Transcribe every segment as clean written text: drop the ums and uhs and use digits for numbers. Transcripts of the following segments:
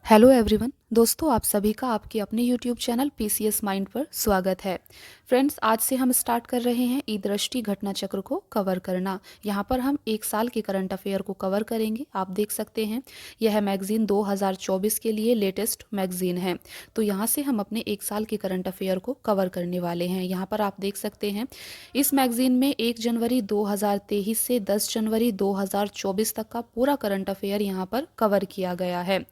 Hello everyone. दोस्तों, आप सभी का आपके अपने यूट्यूब चैनल पीसीएस माइंड पर स्वागत है। फ्रेंड्स, आज से हम स्टार्ट कर रहे हैं ई दृष्टि घटना चक्र को कवर करना। यहाँ पर हम एक साल के करंट अफेयर को कवर करेंगे। आप देख सकते हैं यह मैगजीन 2024 के लिए लेटेस्ट मैगजीन है। तो यहाँ से हम अपने एक साल के करंट अफेयर को कवर करने वाले हैं। यहाँ पर आप देख सकते हैं इस मैगजीन में 1 जनवरी 2023 से 10 जनवरी 2024 तक का पूरा करंट अफेयर यहाँ पर कवर किया गया है।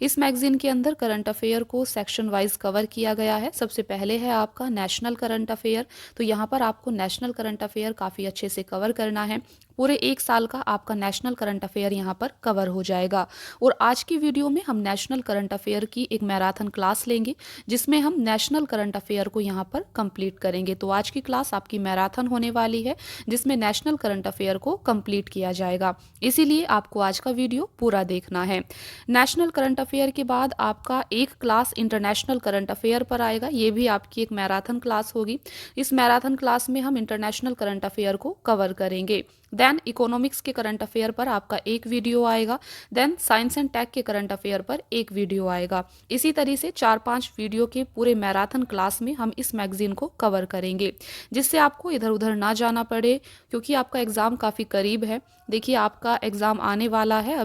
इस मैगजीन के अंदर करंट अफेयर को सेक्शन वाइज कवर किया गया है। सबसे पहले है आपका नेशनल करंट अफेयर। तो यहाँ पर आपको नेशनल करंट अफेयर काफ़ी अच्छे से कवर करना है। पूरे एक साल का आपका नेशनल करंट अफेयर यहाँ पर कवर हो जाएगा। और आज की वीडियो में हम नेशनल करंट अफेयर की एक मैराथन क्लास लेंगे, जिसमें हम नेशनल करंट अफेयर को यहाँ पर कंप्लीट करेंगे। तो आज की क्लास आपकी मैराथन होने वाली है, जिसमें नेशनल करंट अफेयर को कंप्लीट किया जाएगा। इसीलिए आपको आज का वीडियो पूरा देखना है। नेशनल करंट अफेयर के बाद आपका एक क्लास इंटरनेशनल करंट अफेयर पर आएगा। ये भी आपकी एक मैराथन क्लास होगी। इस मैराथन क्लास में हम इंटरनेशनल करंट अफेयर को कवर करेंगे। देन इकोनॉमिक्स के करंट अफेयर पर आपका एक वीडियो आएगा। देन साइंस एंड टेक के करंट अफेयर पर एक वीडियो आएगा। इसी तरह से 4-5 वीडियो के पूरे मैराथन क्लास में हम इस मैगजीन को कवर करेंगे, जिससे आपको इधर उधर ना जाना पड़े, क्योंकि आपका एग्ज़ाम काफ़ी करीब है। देखिए, आपका एग्ज़ाम आने वाला है।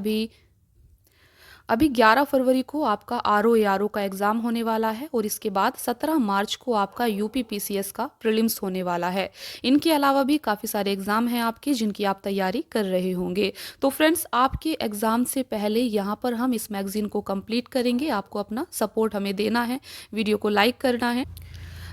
अभी 11 फरवरी को आपका आरओ का एग्ज़ाम होने वाला है, और इसके बाद 17 मार्च को आपका यूपी पीसीएस का प्रीलिम्स होने वाला है। इनके अलावा भी काफ़ी सारे एग्ज़ाम हैं आपके, जिनकी आप तैयारी कर रहे होंगे। तो फ्रेंड्स, आपके एग्ज़ाम से पहले यहाँ पर हम इस मैगज़ीन को कंप्लीट करेंगे। आपको अपना सपोर्ट हमें देना है, वीडियो को लाइक करना है।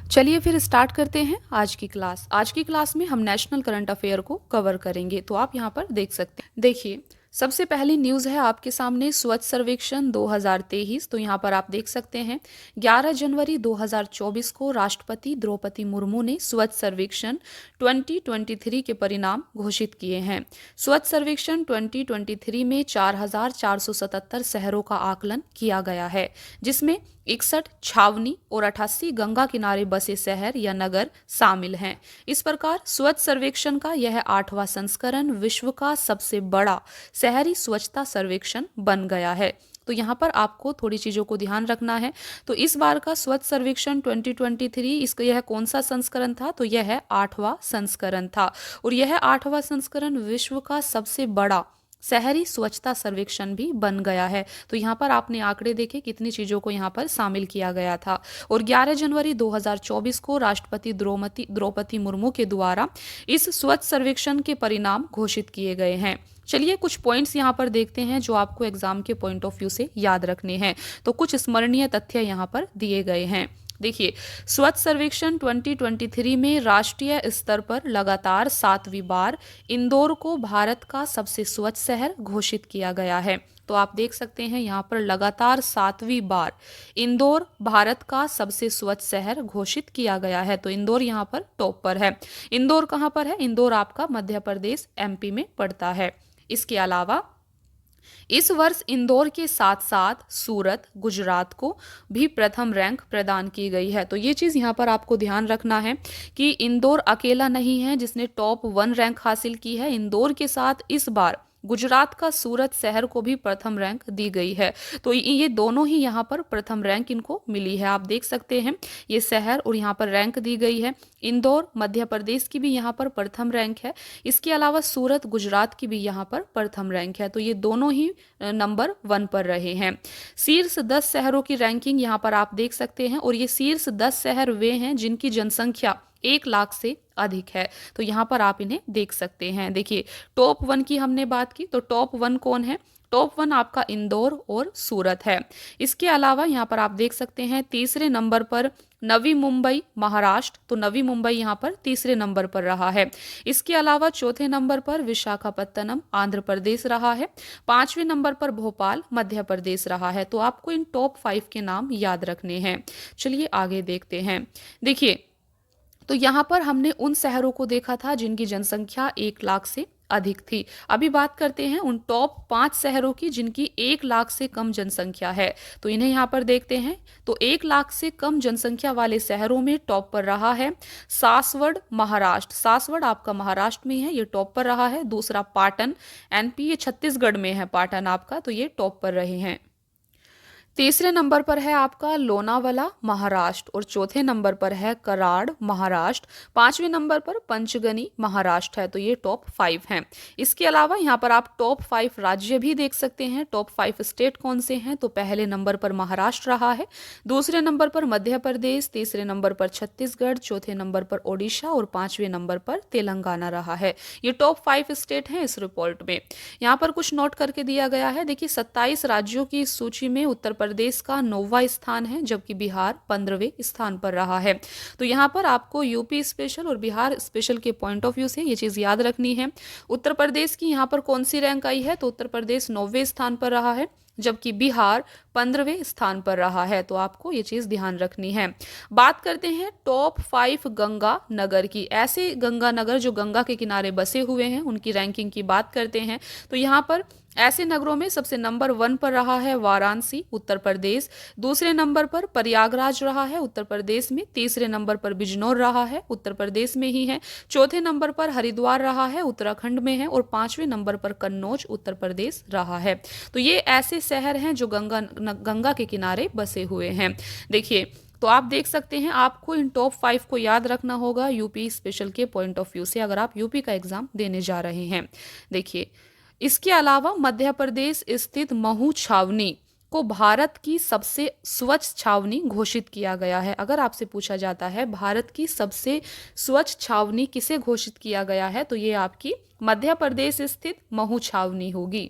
चलिए फिर स्टार्ट करते हैं आज की क्लास। आज की क्लास में हम नेशनल करंट अफेयर को कवर करेंगे। तो आप यहाँ पर देख सकते हैं। देखिए, सबसे पहली न्यूज़ है आपके सामने स्वच्छ सर्वेक्षण 2023। तो यहाँ पर आप देख सकते हैं 11 जनवरी 2024 को राष्ट्रपति द्रौपदी मुर्मू ने स्वच्छ सर्वेक्षण 2023 के परिणाम घोषित किए हैं। स्वच्छ सर्वेक्षण 2023 में 4,477 शहरों का आकलन किया गया है, जिसमें 61 छावनी और 88 गंगा किनारे बसे शहर या नगर शामिल हैं। इस प्रकार स्वच्छ सर्वेक्षण का यह 8वां संस्करण विश्व का सबसे बड़ा शहरी स्वच्छता सर्वेक्षण बन गया है। तो यहाँ पर आपको थोड़ी चीज़ों को ध्यान रखना है। तो इस बार का स्वच्छ सर्वेक्षण 2023, इसका यह कौन सा संस्करण था? तो यह 8वां संस्करण था, और यह 8वां संस्करण विश्व का सबसे बड़ा शहरी स्वच्छता सर्वेक्षण भी बन गया है। तो यहाँ पर आपने आंकड़े देखे, कितनी चीज़ों को यहाँ पर शामिल किया गया था। और 11 जनवरी 2024 को राष्ट्रपति द्रौपदी मुर्मू के द्वारा इस स्वच्छ सर्वेक्षण के परिणाम घोषित किए गए हैं। चलिए कुछ पॉइंट्स यहाँ पर देखते हैं जो आपको एग्जाम के पॉइंट ऑफ व्यू से याद रखने हैं। तो कुछ स्मरणीय तथ्य यहाँ पर दिए गए हैं। देखिए, स्वच्छ सर्वेक्षण 2023 में राष्ट्रीय स्तर पर लगातार 7वीं बार इंदौर को भारत का सबसे स्वच्छ शहर घोषित किया गया है। तो आप देख सकते हैं यहाँ पर लगातार 7वीं बार इंदौर भारत का सबसे स्वच्छ शहर घोषित किया गया है। तो इंदौर यहाँ पर टॉप पर है। इंदौर कहाँ पर है? इंदौर आपका मध्य प्रदेश एमपी में पड़ता है। इसके अलावा इस वर्ष इंदौर के साथ साथ सूरत, गुजरात को भी प्रथम रैंक प्रदान की गई है। तो ये चीज़ यहाँ पर आपको ध्यान रखना है कि इंदौर अकेला नहीं है जिसने टॉप 1 रैंक हासिल की है। इंदौर के साथ इस बार गुजरात का सूरत शहर को भी प्रथम रैंक दी गई है। तो ये दोनों ही यहाँ पर प्रथम रैंक इनको मिली है। आप देख सकते हैं ये शहर, और यहाँ पर रैंक दी गई है। इंदौर मध्य प्रदेश की भी यहाँ पर प्रथम रैंक है। इसके अलावा सूरत गुजरात की भी यहाँ पर प्रथम रैंक है। तो ये दोनों ही नंबर 1 पर रहे हैं। शीर्ष 10 शहरों की रैंकिंग यहाँ पर आप देख सकते हैं, और ये शीर्ष 10 शहर वे हैं जिनकी जनसंख्या 1 लाख से अधिक है। तो यहाँ पर आप इन्हें देख सकते हैं। देखिए, टॉप 1 की हमने बात की, तो टॉप 1 कौन है? टॉप 1 आपका इंदौर और सूरत है। इसके अलावा यहाँ पर आप देख सकते हैं तीसरे नंबर पर नवी मुंबई महाराष्ट्र। तो नवी मुंबई यहाँ पर तीसरे नंबर पर रहा है। इसके अलावा चौथे नंबर पर विशाखापत्तनम आंध्र प्रदेश रहा है। 5वें नंबर पर भोपाल मध्य प्रदेश रहा है। तो आपको इन टॉप 5 के नाम याद रखने हैं। चलिए आगे देखते हैं। देखिए, तो यहाँ पर हमने उन शहरों को देखा था जिनकी जनसंख्या 1 लाख से अधिक थी। अभी बात करते हैं उन टॉप 5 शहरों की जिनकी 1 लाख से कम जनसंख्या है। तो इन्हें यहाँ पर देखते हैं। तो 1 लाख से कम जनसंख्या वाले शहरों में टॉप पर रहा है सासवड़ महाराष्ट्र। सासवड़ आपका महाराष्ट्र में है, ये टॉप पर रहा है। दूसरा पाटन एनपी, ये छत्तीसगढ़ में है पाटन आपका, तो ये टॉप पर रहे हैं। तीसरे नंबर पर है आपका लोनावाला महाराष्ट्र और चौथे नंबर पर है कराड़ महाराष्ट्र। पांचवें नंबर पर पंचगनी महाराष्ट्र है। तो ये टॉप 5 हैं। इसके अलावा यहाँ पर आप टॉप 5 राज्य भी देख सकते हैं। टॉप 5 स्टेट कौन से हैं? तो पहले नंबर पर महाराष्ट्र रहा है, दूसरे नंबर पर मध्य प्रदेश, तीसरे नंबर पर छत्तीसगढ़, चौथे नंबर पर ओडिशा और पांचवें नंबर पर तेलंगाना रहा है। ये टॉप 5 स्टेट हैं इस रिपोर्ट में। यहाँ पर कुछ नोट करके दिया गया है। देखिए 27 राज्यों की सूची में उत्तर प्रदेश का 9वां स्थान है, जबकि बिहार 15वें स्थान पर रहा है। तो यहाँ पर आपको यूपी स्पेशल और बिहार स्पेशल के पॉइंट ऑफ व्यू से ये चीज़ याद रखनी है। उत्तर प्रदेश की यहाँ पर कौन सी रैंक आई है? तो उत्तर प्रदेश 9वें स्थान पर रहा है, जबकि बिहार 15वें स्थान पर रहा है। तो आपको ये चीज़ ध्यान रखनी है। बात करते हैं टॉप 5 गंगा नगर की। ऐसे गंगा नगर जो गंगा के किनारे बसे हुए हैं, उनकी रैंकिंग की बात करते हैं। तो यहाँ पर ऐसे नगरों में सबसे नंबर 1 पर रहा है वाराणसी उत्तर प्रदेश, दूसरे नंबर पर प्रयागराज रहा है उत्तर प्रदेश में, तीसरे नंबर पर बिजनौर रहा है उत्तर प्रदेश में ही है, चौथे नंबर पर हरिद्वार रहा है उत्तराखंड में है और पांचवें नंबर पर कन्नौज उत्तर प्रदेश रहा है। तो ये ऐसे शहर हैं जो गंगा के किनारे बसे हुए हैं। देखिए तो आप देख सकते हैं, आपको इन टॉप 5 को याद रखना होगा यूपी स्पेशल के पॉइंट ऑफ व्यू से, अगर आप यूपी का एग्जाम देने जा रहे हैं। देखिए इसके अलावा मध्य प्रदेश स्थित महू छावनी को भारत की सबसे स्वच्छ छावनी घोषित किया गया है। अगर आपसे पूछा जाता है भारत की सबसे स्वच्छ छावनी किसे घोषित किया गया है, तो ये आपकी मध्य प्रदेश स्थित महू छावनी होगी।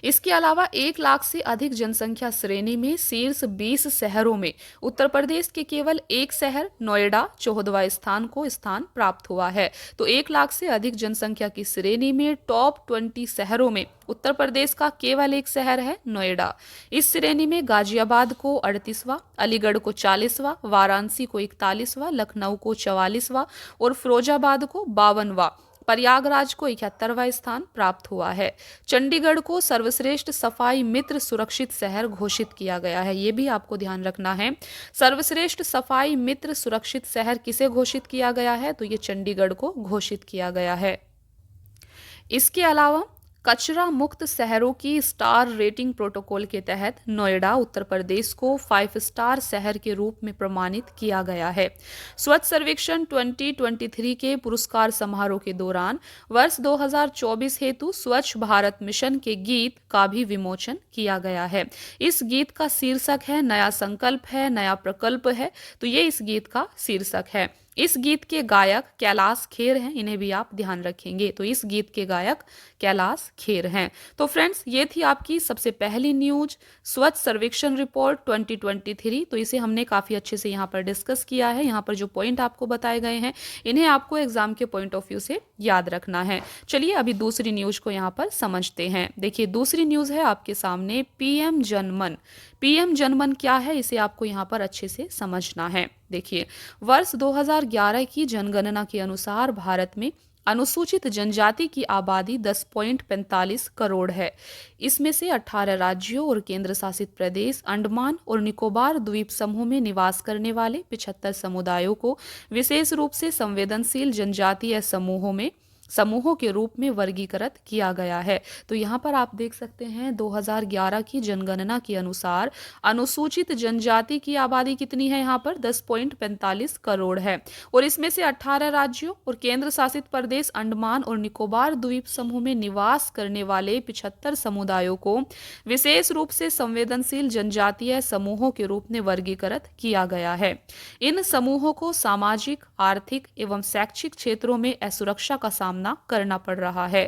इसके अलावा 1 लाख से अधिक जनसंख्या श्रेणी में शीर्ष 20 शहरों में उत्तर प्रदेश के केवल एक शहर नोएडा 14वां स्थान को स्थान प्राप्त हुआ है। तो 1 लाख से अधिक जनसंख्या की श्रेणी में टॉप 20 शहरों में उत्तर प्रदेश का केवल एक शहर है नोएडा। इस श्रेणी में गाजियाबाद को 38वां, अलीगढ़ को 40वां, वाराणसी को 41वां, लखनऊ को 44वां और फिरोजाबाद को 52वां, प्रयागराज को 71वां स्थान प्राप्त हुआ है। चंडीगढ़ को सर्वश्रेष्ठ सफाई मित्र सुरक्षित शहर घोषित किया गया है। ये भी आपको ध्यान रखना है। सर्वश्रेष्ठ सफाई मित्र सुरक्षित शहर किसे घोषित किया गया है? तो ये चंडीगढ़ को घोषित किया गया है। इसके अलावा कचरा मुक्त शहरों की स्टार रेटिंग प्रोटोकॉल के तहत नोएडा उत्तर प्रदेश को 5 स्टार शहर के रूप में प्रमाणित किया गया है। स्वच्छ सर्वेक्षण 2023 के पुरस्कार समारोह के दौरान वर्ष 2024 हेतु स्वच्छ भारत मिशन के गीत का भी विमोचन किया गया है। इस गीत का शीर्षक है नया संकल्प है नया प्रकल्प है। तो ये इस गीत का शीर्षक है। इस गीत के गायक कैलाश खेर हैं, इन्हें भी आप ध्यान रखेंगे। तो इस गीत के गायक कैलाश खेर हैं। तो फ्रेंड्स ये थी आपकी सबसे पहली न्यूज स्वच्छ सर्वेक्षण रिपोर्ट 2023। तो इसे हमने काफ़ी अच्छे से यहाँ पर डिस्कस किया है। यहाँ पर जो पॉइंट आपको बताए गए हैं इन्हें आपको एग्जाम के पॉइंट ऑफ व्यू से याद रखना है। चलिए अभी दूसरी न्यूज को यहाँ पर समझते हैं। देखिए दूसरी न्यूज है आपके सामने पीएम जनमन। पीएम जनमन क्या है, इसे आपको यहाँ पर अच्छे से समझना है। देखिए वर्ष 2011 की जनगणना के अनुसार भारत में अनुसूचित जनजाति की आबादी 10.45 करोड़ है। इसमें से 18 राज्यों और केंद्र शासित प्रदेश, अंडमान और निकोबार द्वीप समूह में निवास करने वाले 75 समुदायों को विशेष रूप से संवेदनशील जनजातीय समूहों के रूप में वर्गीकृत किया गया है। तो यहाँ पर आप देख सकते हैं 2011 की जनगणना के अनुसार अनुसूचित जनजाति की आबादी कितनी है, यहाँ पर 10.45 करोड़ है और इसमें से 18 राज्यों और केंद्र शासित प्रदेश अंडमान और निकोबार द्वीप समूह में निवास करने वाले 75 समुदायों को विशेष रूप से संवेदनशील जनजातीय समूहों के रूप में वर्गीकृत किया गया है। इन समूहों को सामाजिक, आर्थिक एवं शैक्षिक क्षेत्रों में असुरक्षा का सामना करना पड़ रहा है।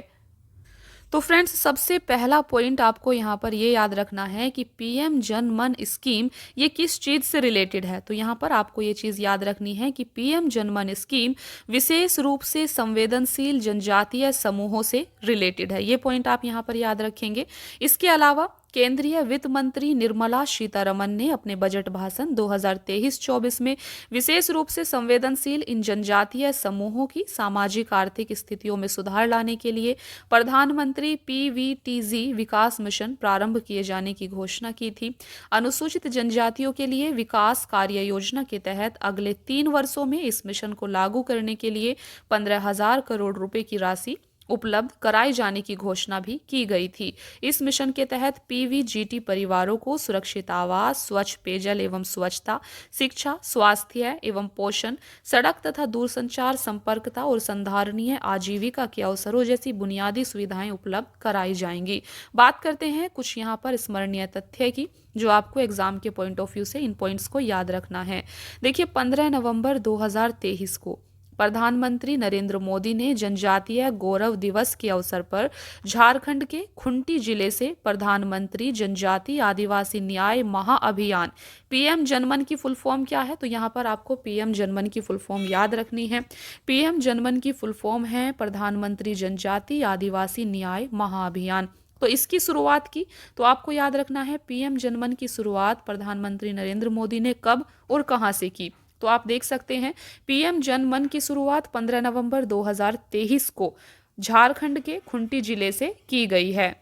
तो फ्रेंड्स सबसे पहला पॉइंट आपको यहाँ पर ये याद रखना है कि पीएम जन मन स्कीम ये किस चीज़ से रिलेटेड है। तो यहाँ पर आपको ये चीज़ याद रखनी है कि पीएम जन मन स्कीम विशेष रूप से संवेदनशील जनजातीय समूहों से रिलेटेड है। ये पॉइंट आप यहाँ पर याद रखेंगे। इसके अलावा केंद्रीय वित्त मंत्री निर्मला सीतारमन ने अपने बजट भाषण 2023-24 में विशेष रूप से संवेदनशील इन जनजातीय समूहों की सामाजिक आर्थिक स्थितियों में सुधार लाने के लिए प्रधानमंत्री पीवीटीजी विकास मिशन प्रारंभ किए जाने की घोषणा की थी। अनुसूचित जनजातियों के लिए विकास कार्य योजना के तहत अगले 3 वर्षों में इस मिशन को लागू करने के लिए 15,000 करोड़ रुपए की राशि उपलब्ध कराए जाने की घोषणा भी की गई थी। इस मिशन के तहत पीवीजीटी परिवारों को सुरक्षित आवास, स्वच्छ पेयजल एवं स्वच्छता, शिक्षा, स्वास्थ्य एवं पोषण, सड़क तथा दूरसंचार संपर्कता और संधारणीय आजीविका के अवसरों जैसी बुनियादी सुविधाएं उपलब्ध कराई जाएंगी। बात करते हैं कुछ यहाँ पर स्मरणीय तथ्य की, जो आपको एग्जाम के पॉइंट ऑफ व्यू से इन पॉइंट्स को याद रखना है। देखिए, 15 नवंबर 2023 को प्रधानमंत्री नरेंद्र मोदी ने जनजातीय गौरव दिवस के अवसर पर झारखंड के खूंटी जिले से प्रधानमंत्री जनजातीय आदिवासी न्याय महाअभियान पीएम जनमन की फुल फॉर्म क्या है, तो यहाँ पर आपको पीएम जनमन की फुल फॉर्म याद रखनी है। पीएम जनमन की फुल फॉर्म है प्रधानमंत्री जनजातीय आदिवासी न्याय महाअभियान। तो इसकी शुरुआत की, तो आपको याद रखना है पीएम जनमन की शुरुआत प्रधानमंत्री नरेंद्र मोदी ने कब और कहां से की। तो आप देख सकते हैं पीएम जन मन की शुरुआत 15 नवंबर 2023 को झारखंड के खूंटी जिले से की गई है।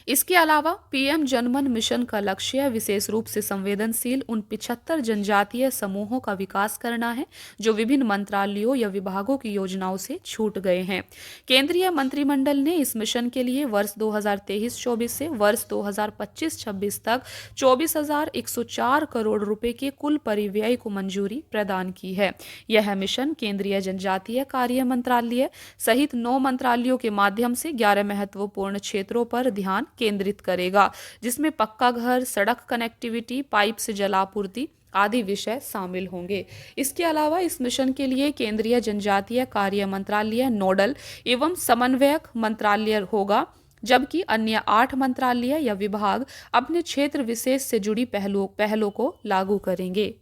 इसके अलावा पीएम जनमन मिशन का लक्ष्य विशेष रूप से संवेदनशील उन 75 जनजातीय समूहों का विकास करना है जो विभिन्न मंत्रालयों या विभागों की योजनाओं से छूट गए हैं। केंद्रीय मंत्रिमंडल ने इस मिशन के लिए वर्ष 2023-24 से वर्ष 2025-26 तक 24,104 करोड़ रुपए के कुल परिव्यय को मंजूरी प्रदान की है। यह मिशन केंद्रीय जनजातीय कार्य मंत्रालय सहित 9 मंत्रालयों के माध्यम से 11 महत्वपूर्ण क्षेत्रों पर ध्यान केंद्रित करेगा, जिसमें पक्का घर, सड़क कनेक्टिविटी, पाइप से जलापूर्ति आदि विषय शामिल होंगे। इसके अलावा इस मिशन के लिए केंद्रीय जनजातीय कार्य मंत्रालय नोडल एवं समन्वयक मंत्रालय होगा, जबकि अन्य 8 मंत्रालय या विभाग अपने क्षेत्र विशेष से जुड़ी पहलों को लागू करेंगे।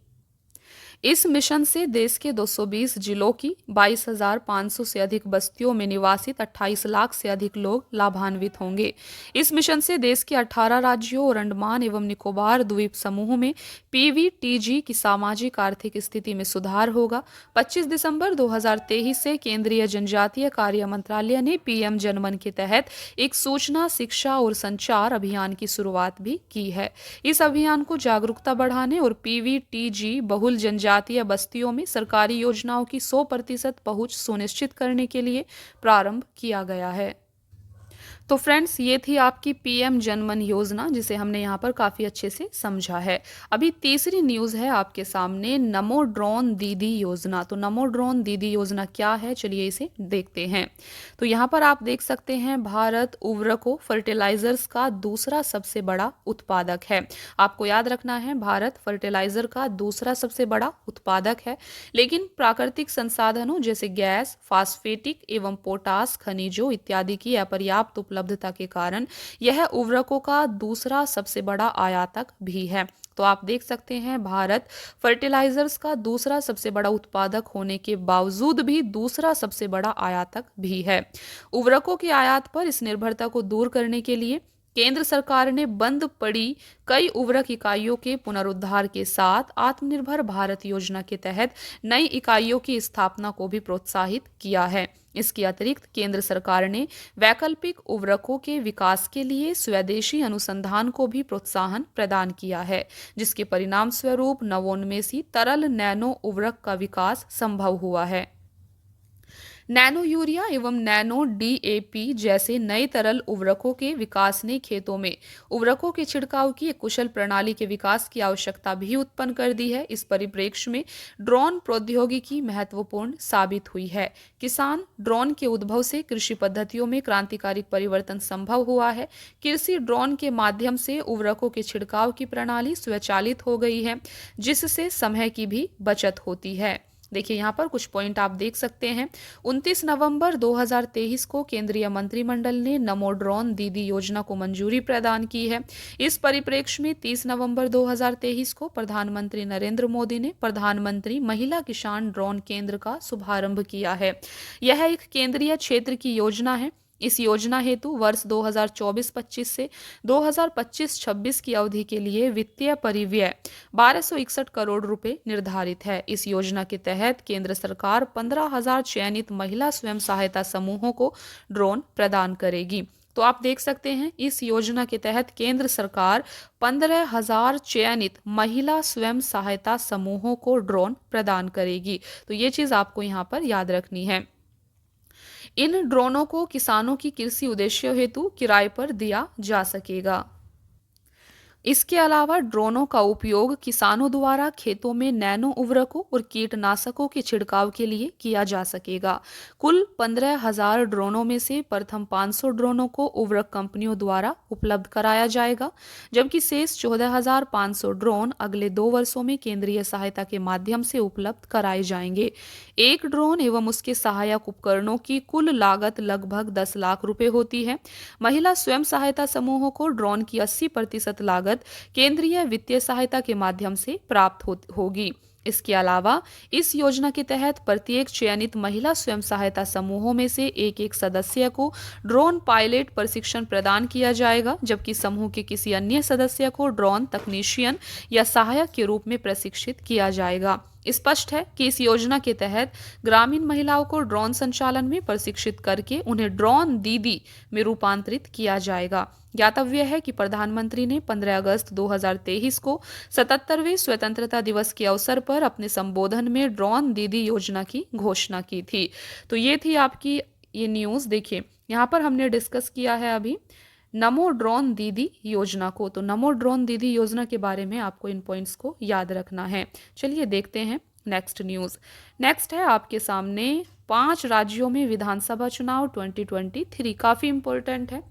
इस मिशन से देश के 220 जिलों की 22,500 से अधिक बस्तियों में निवासित 28 लाख से अधिक लोग लाभान्वित होंगे। इस मिशन से देश के 18 राज्यों और अंडमान एवं निकोबार द्वीप समूह में पीवीटीजी की सामाजिक आर्थिक स्थिति में सुधार होगा। 25 दिसंबर 2023 से केंद्रीय जनजातीय कार्य मंत्रालय ने पीएम जनमन के तहत एक सूचना, शिक्षा और संचार अभियान की शुरुआत भी की है। इस अभियान को जागरूकता बढ़ाने और पीवीटीजी बहुल जनजातीय बस्तियों में सरकारी योजनाओं की 100% पहुंच सुनिश्चित करने के लिए प्रारंभ किया गया है। तो फ्रेंड्स, ये थी आपकी पीएम जनमन योजना, जिसे हमने यहाँ पर काफ़ी अच्छे से समझा है। अभी तीसरी न्यूज़ है आपके सामने, नमो ड्रोन दीदी योजना। तो नमो ड्रोन दीदी योजना क्या है, चलिए इसे देखते हैं। तो यहाँ पर आप देख सकते हैं भारत उर्वरकों फर्टिलाइजर्स का दूसरा सबसे बड़ा उत्पादक है। आपको याद रखना है भारत फर्टिलाइजर का दूसरा सबसे बड़ा उत्पादक है, लेकिन प्राकृतिक संसाधनों जैसे गैस, फास्फेटिक एवं पोटास खनिजों इत्यादि की अपर्याप्त उपलब्धता के कारण यह उर्वरकों का दूसरा सबसे बड़ा आयातक भी है। तो आप देख सकते हैं भारत फर्टिलाइजर्स का दूसरा सबसे बड़ा उत्पादक होने के बावजूद भी दूसरा सबसे बड़ा आयातक भी है। उर्वरकों के आयात पर इस निर्भरता को दूर करने के लिए केंद्र सरकार ने बंद पड़ी कई उर्वरक इकाइयों के पुनरुद्धार के साथ आत्मनिर्भर भारत योजना के तहत नई इकाइयों की स्थापना को भी प्रोत्साहित किया है। इसके अतिरिक्त केंद्र सरकार ने वैकल्पिक उर्वरकों के विकास के लिए स्वदेशी अनुसंधान को भी प्रोत्साहन प्रदान किया है, जिसके परिणाम स्वरूप नवोन्मेषी तरल नैनो उर्वरक का विकास संभव हुआ है। नैनो यूरिया एवं नैनो डीएपी जैसे नए तरल उर्वरकों के विकास ने खेतों में उर्वरकों के छिड़काव की एक कुशल प्रणाली के विकास की आवश्यकता भी उत्पन्न कर दी है। इस परिप्रेक्ष्य में ड्रोन प्रौद्योगिकी महत्वपूर्ण साबित हुई है। किसान ड्रोन के उद्भव से कृषि पद्धतियों में क्रांतिकारी परिवर्तन संभव हुआ है। कृषि ड्रोन के माध्यम से उर्वरकों के छिड़काव की प्रणाली स्वचालित हो गई है, जिससे समय की भी बचत होती है। देखिए, यहाँ पर कुछ पॉइंट आप देख सकते हैं। 29 नवंबर 2023 को केंद्रीय मंत्रिमंडल ने नमो ड्रोन दीदी योजना को मंजूरी प्रदान की है। इस परिप्रेक्ष्य में 30 नवंबर 2023 को प्रधानमंत्री नरेंद्र मोदी ने प्रधानमंत्री महिला किसान ड्रोन केंद्र का शुभारंभ किया है। यह एक केंद्रीय क्षेत्र की योजना है। इस योजना हेतु वर्ष 2024-25 से 2025-26 की अवधि के लिए वित्तीय परिव्यय 1261 करोड़ रुपए निर्धारित है। इस योजना के तहत केंद्र सरकार 15,000 चयनित महिला स्वयं सहायता समूहों को ड्रोन प्रदान करेगी। तो आप देख सकते हैं इस योजना के तहत केंद्र सरकार 15,000 चयनित महिला स्वयं सहायता समूहों को ड्रोन प्रदान करेगी। तो ये चीज़ आपको यहाँ पर याद रखनी है। इन ड्रोनों को किसानों की कृषि उद्देश्यों हेतु किराए पर दिया जा सकेगा। इसके अलावा ड्रोनों का उपयोग किसानों द्वारा खेतों में नैनो उर्वरकों और कीटनाशकों के छिड़काव के लिए किया जा सकेगा। कुल 15,000 ड्रोनों में से प्रथम 500 ड्रोनों को उर्वरक कंपनियों द्वारा उपलब्ध कराया जाएगा, जबकि शेष 14,500 ड्रोन अगले 2 वर्षों में केंद्रीय सहायता के माध्यम से उपलब्ध कराए जाएंगे। एक ड्रोन एवं उसके सहायक उपकरणों की कुल लागत लगभग 10 लाख रुपए होती है। महिला स्वयं सहायता समूहों को ड्रोन की 80% लागत केंद्रीय वित्तीय सहायता के माध्यम से प्राप्त होगी। इसके अलावा इस योजना के तहत प्रत्येक चयनित महिला स्वयं सहायता समूहों में से एक सदस्य को ड्रोन पायलट प्रशिक्षण प्रदान किया जाएगा, जबकि समूह के किसी अन्य सदस्य को ड्रोन तकनीशियन या सहायक के रूप में प्रशिक्षित किया जाएगा। स्पष्ट है कि इस योजना के तहत ग्रामीण महिलाओं को ड्रोन संचालन में प्रशिक्षित करके उन्हें ड्रोन दीदी में रूपांतरित किया जाएगा। ज्ञातव्य है कि प्रधानमंत्री ने 15 अगस्त 2023 को 77वें स्वतंत्रता दिवस के अवसर पर अपने संबोधन में ड्रोन दीदी योजना की घोषणा की थी। तो ये थी आपकी ये न्यूज़। देखिए यहाँ पर हमने डिस्कस किया है अभी नमो ड्रोन दीदी योजना को। तो नमो ड्रोन दीदी योजना के बारे में आपको इन पॉइंट्स को याद रखना है। चलिए देखते हैं नेक्स्ट न्यूज़। नेक्स्ट है आपके सामने 5 राज्यों में विधानसभा चुनाव 2023। काफ़ी इंपॉर्टेंट है।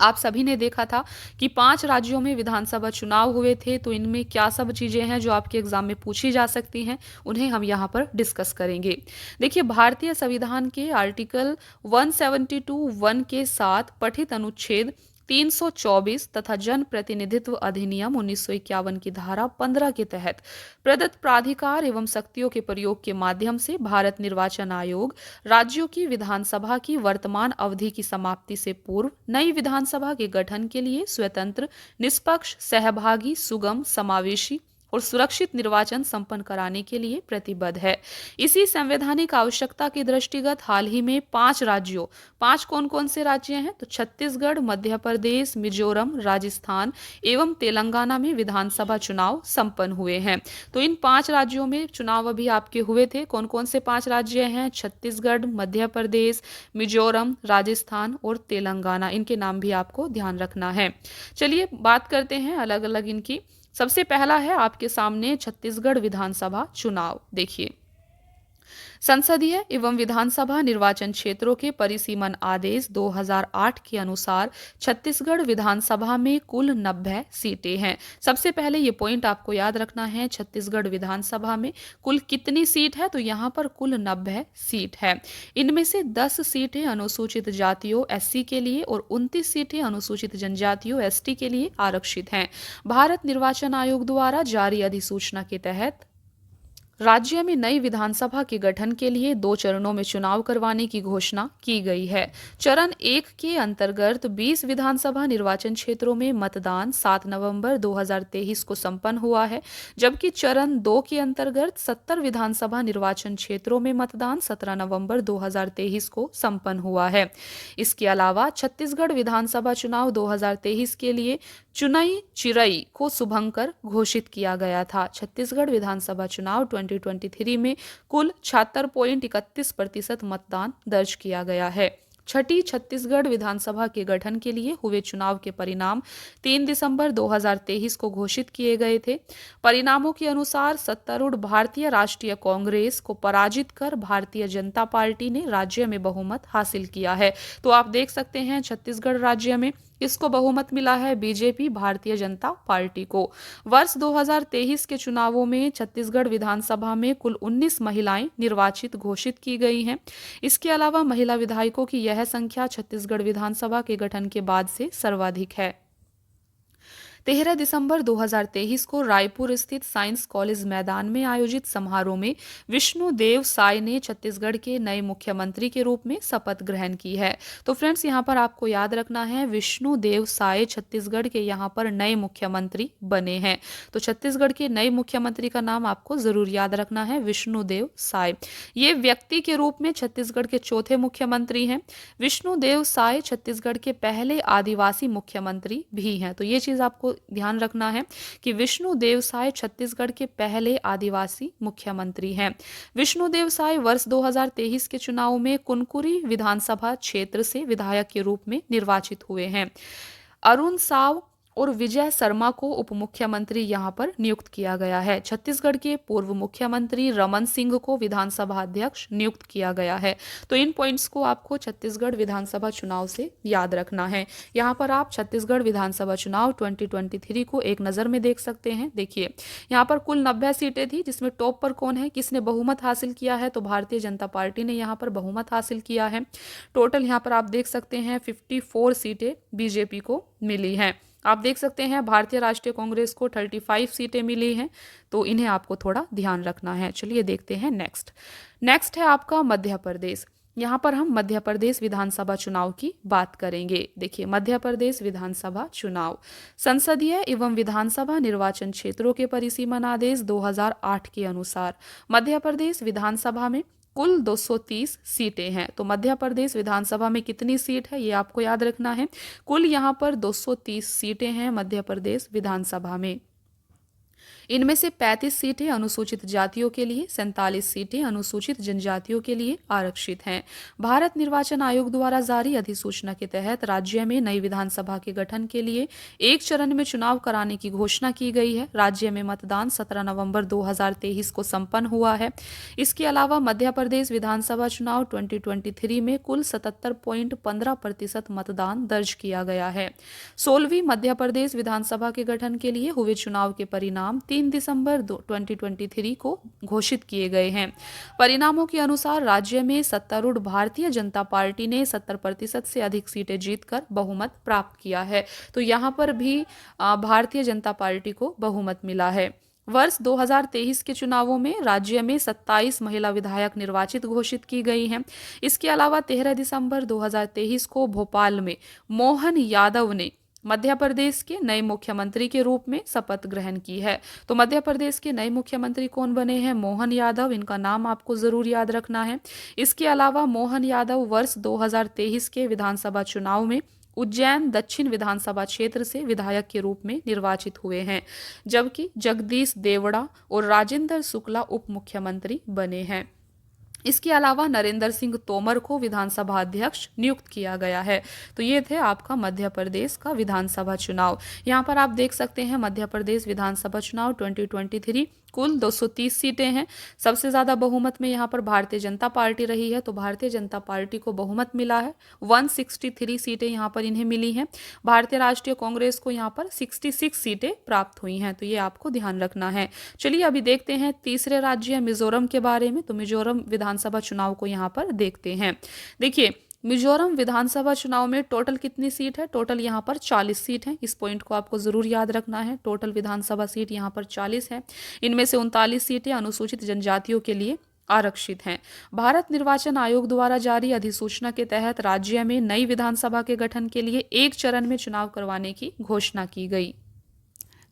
आप सभी ने देखा था कि 5 राज्यों में विधानसभा चुनाव हुए थे, तो इनमें क्या सब चीज़ें हैं जो आपके एग्जाम में पूछी जा सकती हैं, उन्हें हम यहाँ पर डिस्कस करेंगे। देखिए भारतीय संविधान के आर्टिकल 172(1) के साथ पठित अनुच्छेद 324 तथा जन प्रतिनिधित्व अधिनियम 1951 की धारा 15 के तहत प्रदत्त प्राधिकार एवं शक्तियों के प्रयोग के माध्यम से भारत निर्वाचन आयोग राज्यों की विधानसभा की वर्तमान अवधि की समाप्ति से पूर्व नई विधानसभा के गठन के लिए स्वतंत्र, निष्पक्ष, सहभागी, सुगम, समावेशी और सुरक्षित निर्वाचन संपन्न कराने के लिए प्रतिबद्ध है। इसी संवैधानिक आवश्यकता के दृष्टिगत हाल ही में 5 राज्यों, 5 कौन कौन से राज्य हैं तो छत्तीसगढ़, मध्य प्रदेश, मिजोरम, राजस्थान एवं तेलंगाना में विधानसभा चुनाव संपन्न हुए हैं। तो इन 5 राज्यों में चुनाव अभी आपके हुए थे। कौन कौन से 5 राज्य हैं? छत्तीसगढ़, मध्य प्रदेश, मिजोरम, राजस्थान और तेलंगाना। इनके नाम भी आपको ध्यान रखना है। चलिए बात करते हैं अलग अलग इनकी। सबसे पहला है आपके सामने छत्तीसगढ़ विधानसभा चुनाव। देखिए संसदीय एवं विधानसभा निर्वाचन क्षेत्रों के परिसीमन आदेश 2008 के अनुसार छत्तीसगढ़ विधानसभा में कुल 90 सीटें हैं। सबसे पहले ये पॉइंट आपको याद रखना है, छत्तीसगढ़ विधानसभा में कुल कितनी सीट है तो यहाँ पर कुल 90 सीट है। इनमें से 10 सीटें अनुसूचित जातियों SC के लिए और 29 सीटें अनुसूचित जनजातियों ST के लिए आरक्षित हैं। भारत निर्वाचन आयोग द्वारा जारी अधिसूचना के तहत राज्य में नई विधानसभा के गठन के लिए 2 चरणों में चुनाव करवाने की घोषणा की गई है। चरण 1 के अंतर्गत 20 विधानसभा निर्वाचन क्षेत्रों में मतदान 7 नवंबर 2023 को संपन्न हुआ है, जबकि चरण 2 के अंतर्गत 70 विधानसभा निर्वाचन क्षेत्रों में मतदान 17 नवंबर 2023 को संपन्न हुआ है। इसके अलावा छत्तीसगढ़ विधानसभा चुनाव 2023 के लिए चुनई चिरई को शुभंकर घोषित किया गया था। छत्तीसगढ़ विधानसभा चुनाव 2023 में कुल 76.31% मतदान दर्ज किया गया है। छठी छत्तीसगढ़ विधानसभा के गठन के लिए हुए चुनाव के परिणाम 3 दिसंबर 2023 को घोषित किए गए थे। परिणामों के अनुसार सत्तारूढ़ भारतीय राष्ट्रीय कांग्रेस को पराजित कर भारतीय जनता पार्टी ने राज्य में बहुमत हासिल किया है। तो आप देख सकते हैं छत्तीसगढ़ राज्य में किसको बहुमत मिला है? बीजेपी भारतीय जनता पार्टी को। वर्ष 2023 के चुनावों में छत्तीसगढ़ विधानसभा में कुल 19 महिलाएं निर्वाचित घोषित की गई हैं। इसके अलावा महिला विधायकों की यह संख्या छत्तीसगढ़ विधानसभा के गठन के बाद से सर्वाधिक है। 13 दिसंबर 2023 को रायपुर स्थित साइंस कॉलेज मैदान में आयोजित समारोह में विष्णुदेव साय ने छत्तीसगढ़ के नए मुख्यमंत्री के रूप में शपथ ग्रहण की है। तो फ्रेंड्स यहाँ पर आपको याद रखना है, विष्णुदेव साय छत्तीसगढ़ के यहाँ पर नए मुख्यमंत्री बने हैं। तो छत्तीसगढ़ के नए मुख्यमंत्री का नाम आपको जरूर याद रखना है, विष्णुदेव साय। ये व्यक्ति के रूप में छत्तीसगढ़ के चौथे मुख्यमंत्री हैं। विष्णुदेव साय छत्तीसगढ़ के पहले आदिवासी मुख्यमंत्री भी हैं। तो ये चीज आपको ध्यान रखना है कि विष्णुदेव साय छत्तीसगढ़ के पहले आदिवासी मुख्यमंत्री हैं। विष्णुदेव साय वर्ष 2023 के चुनाव में कुनकुरी विधानसभा क्षेत्र से विधायक के रूप में निर्वाचित हुए हैं। अरुण साव और विजय शर्मा को उप मुख्यमंत्री यहां पर नियुक्त किया गया है। छत्तीसगढ़ के पूर्व मुख्यमंत्री रमन सिंह को विधानसभा अध्यक्ष नियुक्त किया गया है। तो इन पॉइंट्स को आपको छत्तीसगढ़ विधानसभा चुनाव से याद रखना है। यहाँ पर आप छत्तीसगढ़ विधानसभा चुनाव 2023 को एक नज़र में देख सकते हैं। देखिए यहाँ पर कुल 90 सीटें थी, जिसमें टॉप पर कौन है, किसने बहुमत हासिल किया है, तो भारतीय जनता पार्टी ने यहाँ पर बहुमत हासिल किया है। टोटल यहाँ पर आप देख सकते हैं 54 सीटें बीजेपी को मिली हैं। आप देख सकते हैं भारतीय राष्ट्रीय कांग्रेस को 35 सीटें मिली हैं, तो इन्हें आपको थोड़ा ध्यान रखना है। चलिए देखते हैं नेक्स्ट है आपका मध्य प्रदेश। यहाँ पर हम मध्य प्रदेश विधानसभा चुनाव की बात करेंगे। देखिए मध्य प्रदेश विधानसभा चुनाव संसदीय एवं विधानसभा निर्वाचन क्षेत्रों के परिसीमन आदेश 2008 के अनुसार मध्य प्रदेश विधानसभा में कुल 230 सीटें हैं। तो मध्य प्रदेश विधानसभा में कितनी सीट है ये आपको याद रखना है। कुल यहाँ पर 230 सीटें हैं मध्य प्रदेश विधानसभा में। इनमें से 35 सीटें अनुसूचित जातियों के लिए, 47 सीटें अनुसूचित जनजातियों के लिए आरक्षित हैं। भारत निर्वाचन आयोग द्वारा जारी अधिसूचना के तहत राज्य में नई विधानसभा के गठन के लिए एक चरण में चुनाव कराने की घोषणा की गई है। राज्य में मतदान 17 नवंबर 2023 को संपन्न हुआ है। इसके अलावा मध्य प्रदेश विधानसभा चुनाव 2023 में कुल 77.15% मतदान दर्ज किया गया है। 16वीं मध्य प्रदेश विधानसभा के गठन के लिए हुए चुनाव के परिणाम 3 दिसंबर 2023 को घोषित किए गए हैं। परिणामों के अनुसार राज्य में सत्तारूढ़ भारतीय जनता पार्टी ने 70% से अधिक सीटें जीतकर बहुमत प्राप्त किया है। तो यहाँ पर भी भारतीय जनता पार्टी को बहुमत मिला है। वर्ष 2023 के चुनावों में राज्य में 27 महिला विधायक निर्वाचित घोषित की गई हैं। इसके अलावा 13 दिसंबर 2023 को भोपाल में मोहन यादव ने मध्य प्रदेश के नए मुख्यमंत्री के रूप में शपथ ग्रहण की है। तो मध्य प्रदेश के नए मुख्यमंत्री कौन बने हैं, मोहन यादव। इनका नाम आपको जरूर याद रखना है। इसके अलावा मोहन यादव वर्ष 2023 के विधानसभा चुनाव में उज्जैन दक्षिण विधानसभा क्षेत्र से विधायक के रूप में निर्वाचित हुए हैं, जबकि जगदीश देवड़ा और राजेंद्र शुक्ला उप मुख्यमंत्री बने हैं। इसके अलावा नरेंद्र सिंह तोमर को विधानसभा अध्यक्ष नियुक्त किया गया है। तो ये थे आपका मध्य प्रदेश का विधानसभा चुनाव। यहाँ पर आप देख सकते हैं मध्य प्रदेश विधानसभा चुनाव 2023 कुल 230 सीटें हैं। सबसे ज़्यादा बहुमत में यहाँ पर भारतीय जनता पार्टी रही है, तो भारतीय जनता पार्टी को बहुमत मिला है। 163 सीटें यहाँ पर इन्हें मिली हैं। भारतीय राष्ट्रीय कांग्रेस को यहाँ पर 66 सीटें प्राप्त हुई हैं, तो ये आपको ध्यान रखना है। चलिए अभी देखते हैं तीसरे राज्य मिजोरम के बारे में। तो मिजोरम विधानसभा चुनाव को यहाँ पर देखते हैं। देखिए मिजोरम विधानसभा चुनाव में टोटल कितनी सीट है, टोटल यहाँ पर 40 सीट हैं। इस पॉइंट को आपको जरूर याद रखना है। टोटल विधानसभा सीट यहाँ पर 40 है। इनमें से 39 सीटें अनुसूचित जनजातियों के लिए आरक्षित हैं। भारत निर्वाचन आयोग द्वारा जारी अधिसूचना के तहत राज्य में नई विधानसभा के गठन के लिए एक चरण में चुनाव करवाने की घोषणा की गई।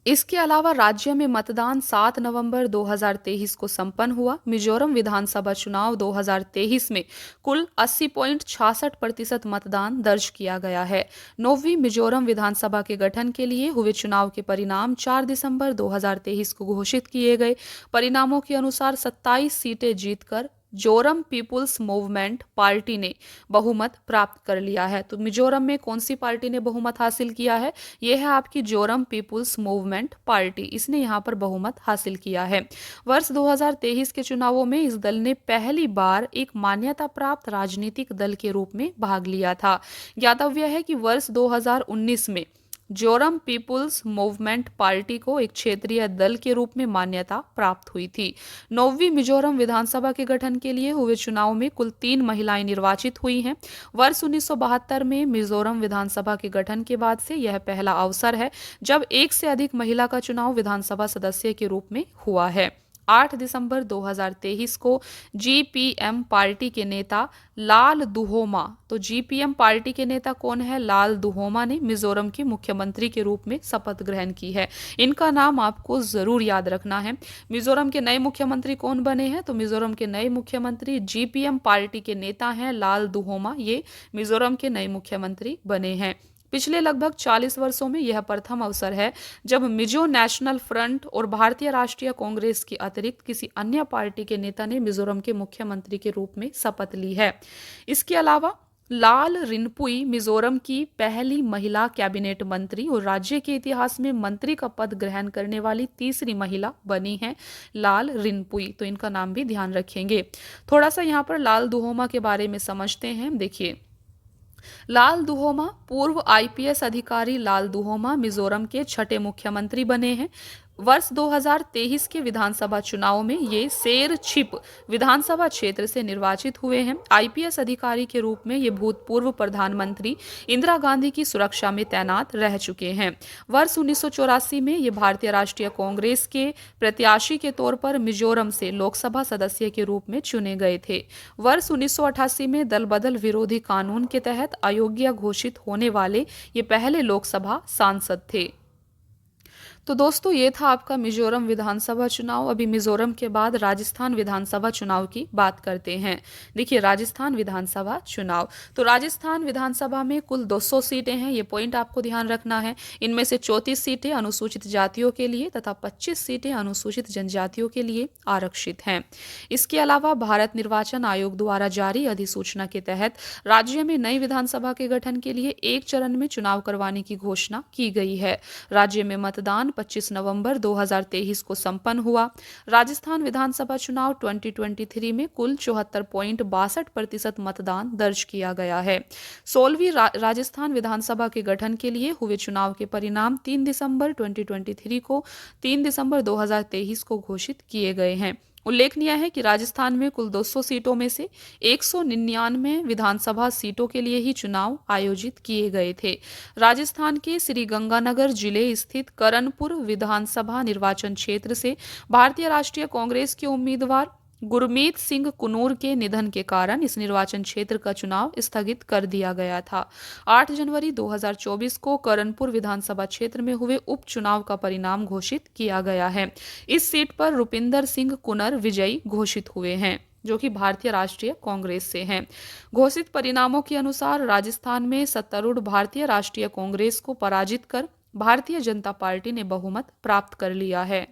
इसके अलावा राज्य में मतदान 7 नवंबर 2023 को संपन्न हुआ। मिजोरम विधानसभा चुनाव 2023 में कुल 80.66% मतदान दर्ज किया गया है। 9वीं मिजोरम विधानसभा के गठन के लिए हुए चुनाव के परिणाम 4 दिसंबर 2023 को घोषित किए गए। परिणामों के अनुसार 27 सीटें जीतकर जोरम पीपुल्स मूवमेंट पार्टी ने बहुमत प्राप्त कर लिया है। तो मिजोरम में कौन सी पार्टी ने बहुमत हासिल किया है, यह है आपकी जोरम पीपुल्स मूवमेंट पार्टी। इसने यहाँ पर बहुमत हासिल किया है। वर्ष 2023 के चुनावों में इस दल ने पहली बार एक मान्यता प्राप्त राजनीतिक दल के रूप में भाग लिया था। ज्ञातव्य है कि वर्ष 2019 में जोरम पीपुल्स मूवमेंट पार्टी को एक क्षेत्रीय दल के रूप में मान्यता प्राप्त हुई थी। 9वीं मिजोरम विधानसभा के गठन के लिए हुए चुनाव में कुल 3 महिलाएं निर्वाचित हुई हैं। वर्ष 1972 में मिजोरम विधानसभा के गठन के बाद से यह पहला अवसर है जब एक से अधिक महिला का चुनाव विधानसभा सदस्य के रूप में हुआ है। 8 दिसंबर 2023 को जीपीएम पार्टी के नेता लाल दुहोमा, तो जीपीएम पार्टी के नेता कौन है, लाल दुहोमा ने मिजोरम के मुख्यमंत्री के रूप में शपथ ग्रहण की है। इनका नाम आपको जरूर याद रखना है। मिजोरम के नए मुख्यमंत्री कौन बने हैं, तो मिजोरम के नए मुख्यमंत्री जीपीएम पार्टी के नेता हैं लाल दुहोमा। ये मिजोरम के नए मुख्यमंत्री बने हैं। पिछले लगभग 40 वर्षों में यह प्रथम अवसर है जब मिजो नेशनल फ्रंट और भारतीय राष्ट्रीय कांग्रेस के अतिरिक्त किसी अन्य पार्टी के नेता ने मिजोरम के मुख्यमंत्री के रूप में शपथ ली है। इसके अलावा लाल रिनपुई मिजोरम की पहली महिला कैबिनेट मंत्री और राज्य के इतिहास में मंत्री का पद ग्रहण करने वाली तीसरी महिला बनी हैं लाल रिनपुई। तो इनका नाम भी ध्यान रखेंगे। थोड़ा सा यहाँ पर लाल दुहोमा के बारे में समझते हैं। देखिए, लाल दुहोमा पूर्व आईपीएस अधिकारी लाल दुहोमा मिजोरम के छठे मुख्यमंत्री बने हैं। वर्ष 2023 के विधानसभा चुनाव में ये शेर छिप विधानसभा क्षेत्र से निर्वाचित हुए हैं। आईपीएस अधिकारी के रूप में ये भूतपूर्व प्रधानमंत्री इंदिरा गांधी की सुरक्षा में तैनात रह चुके हैं। वर्ष 1984 में ये भारतीय राष्ट्रीय कांग्रेस के प्रत्याशी के तौर पर मिजोरम से लोकसभा सदस्य के रूप में चुने गए थे। वर्ष 1988 में दल बदल विरोधी कानून के तहत अयोग्य घोषित होने वाले ये पहले लोकसभा सांसद थे। तो दोस्तों, ये था आपका मिजोरम विधानसभा चुनाव। अभी मिजोरम के बाद राजस्थान विधानसभा चुनाव की बात करते हैं। देखिए, राजस्थान विधानसभा चुनाव, तो राजस्थान विधानसभा में कुल 200 सीटें हैं। ये पॉइंट आपको ध्यान रखना है। इनमें से 34 सीटें अनुसूचित जातियों के लिए तथा 25 सीटें अनुसूचित जनजातियों के लिए आरक्षित हैं। इसके अलावा भारत निर्वाचन आयोग द्वारा जारी अधिसूचना के तहत राज्य में नई विधानसभा के गठन के लिए एक चरण में चुनाव करवाने की घोषणा की गई है। राज्य में मतदान 25 नवंबर 2023 को संपन्न हुआ। राजस्थान विधानसभा चुनाव 2023 में कुल 74.62% मतदान दर्ज किया गया है। 16वीं राजस्थान विधानसभा के गठन के लिए हुए चुनाव के परिणाम 3 दिसंबर 2023 को 3 दिसंबर 2023 को घोषित किए गए हैं। उल्लेखनीय है कि राजस्थान में कुल 200 सीटों में से 199 विधानसभा सीटों के लिए ही चुनाव आयोजित किए गए थे। राजस्थान के श्रीगंगानगर जिले स्थित करनपुर विधानसभा निर्वाचन क्षेत्र से भारतीय राष्ट्रीय कांग्रेस के उम्मीदवार गुरमीत सिंह कुनूर के निधन के कारण इस निर्वाचन क्षेत्र का चुनाव स्थगित कर दिया गया था। 8 जनवरी 2024 को करनपुर विधानसभा क्षेत्र में हुए उपचुनाव का परिणाम घोषित किया गया है। इस सीट पर रुपिंदर सिंह कुनर विजयी घोषित हुए हैं, जो कि भारतीय राष्ट्रीय कांग्रेस से हैं। घोषित परिणामों के अनुसार राजस्थान में सत्तारूढ़ भारतीय राष्ट्रीय कांग्रेस को पराजित कर भारतीय जनता पार्टी ने बहुमत प्राप्त कर लिया है।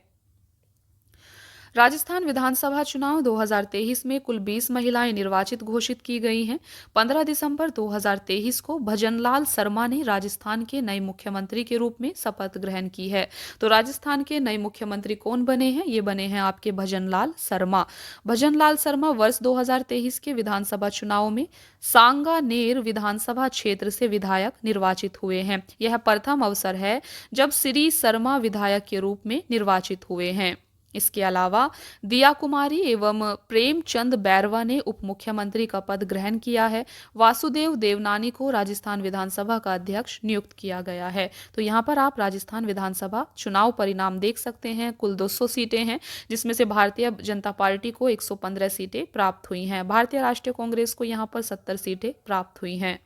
राजस्थान विधानसभा चुनाव 2023 में कुल 20 महिलाएं निर्वाचित घोषित की गई हैं। 15 दिसंबर 2023 को भजनलाल शर्मा ने राजस्थान के नए मुख्यमंत्री के रूप में शपथ ग्रहण की है। तो राजस्थान के नए मुख्यमंत्री कौन बने हैं? ये बने हैं आपके भजनलाल शर्मा। भजनलाल शर्मा वर्ष 2023 के विधानसभा चुनाव में सांगानेर विधानसभा क्षेत्र से विधायक निर्वाचित हुए हैं। यह प्रथम अवसर है जब श्री शर्मा विधायक के रूप में निर्वाचित हुए हैं। इसके अलावा दिया कुमारी एवं प्रेमचंद बैरवा ने उप मुख्यमंत्री का पद ग्रहण किया है। वासुदेव देवनानी को राजस्थान विधानसभा का अध्यक्ष नियुक्त किया गया है। तो यहाँ पर आप राजस्थान विधानसभा चुनाव परिणाम देख सकते हैं। कुल 200 सीटें हैं, जिसमें से भारतीय जनता पार्टी को 115 सीटें प्राप्त हुई हैं। भारतीय राष्ट्रीय कांग्रेस को यहाँ पर 70 सीटें प्राप्त हुई हैं।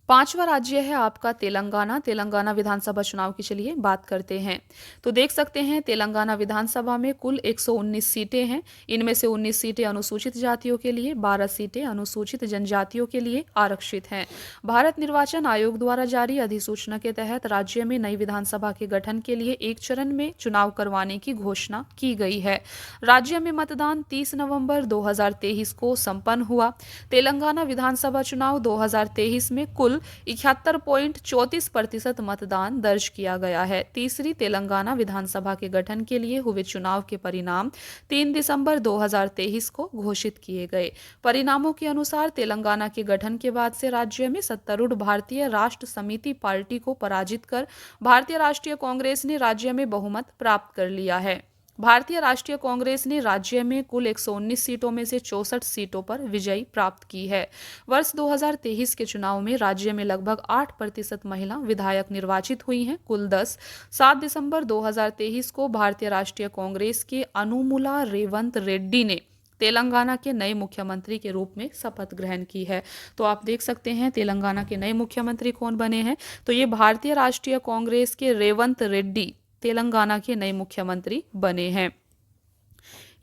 5वां राज्य है आपका तेलंगाना। तेलंगाना विधानसभा चुनाव की चलिए बात करते हैं। तो देख सकते हैं तेलंगाना विधानसभा में कुल 119 सीटें हैं। इनमें से 19 सीटें अनुसूचित जातियों के लिए, 12 सीटें अनुसूचित जनजातियों के लिए आरक्षित हैं। भारत निर्वाचन आयोग द्वारा जारी अधिसूचना के तहत राज्य में नई विधानसभा के गठन के लिए एक चरण में चुनाव करवाने की घोषणा की गई है। राज्य में मतदान 30 नवंबर 2023 को संपन्न हुआ। तेलंगाना विधानसभा चुनाव 2023 में कुल 71.34% मतदान दर्ज किया गया है। तीसरी तेलंगाना विधानसभा के गठन के लिए हुए चुनाव के परिणाम 3 दिसंबर 2023 को घोषित किए गए। परिणामों के अनुसार तेलंगाना के गठन के बाद से राज्य में सत्तारूढ़ भारतीय राष्ट्र समिति पार्टी को पराजित कर भारतीय राष्ट्रीय कांग्रेस ने राज्य में बहुमत प्राप्त कर लिया है। भारतीय राष्ट्रीय कांग्रेस ने राज्य में कुल 119 सीटों में से 64 सीटों पर विजय प्राप्त की है। वर्ष 2023 के चुनाव में राज्य में लगभग 8% महिला विधायक निर्वाचित हुई हैं, कुल 10। 7 दिसंबर 2023 को भारतीय राष्ट्रीय कांग्रेस के अनुमुला रेवंत रेड्डी ने तेलंगाना के नए मुख्यमंत्री के रूप में शपथ ग्रहण की है। तो आप देख सकते हैं तेलंगाना के नए मुख्यमंत्री कौन बने हैं। तो ये भारतीय राष्ट्रीय कांग्रेस के रेवंत रेड्डी तेलंगाना के नए मुख्यमंत्री बने हैं।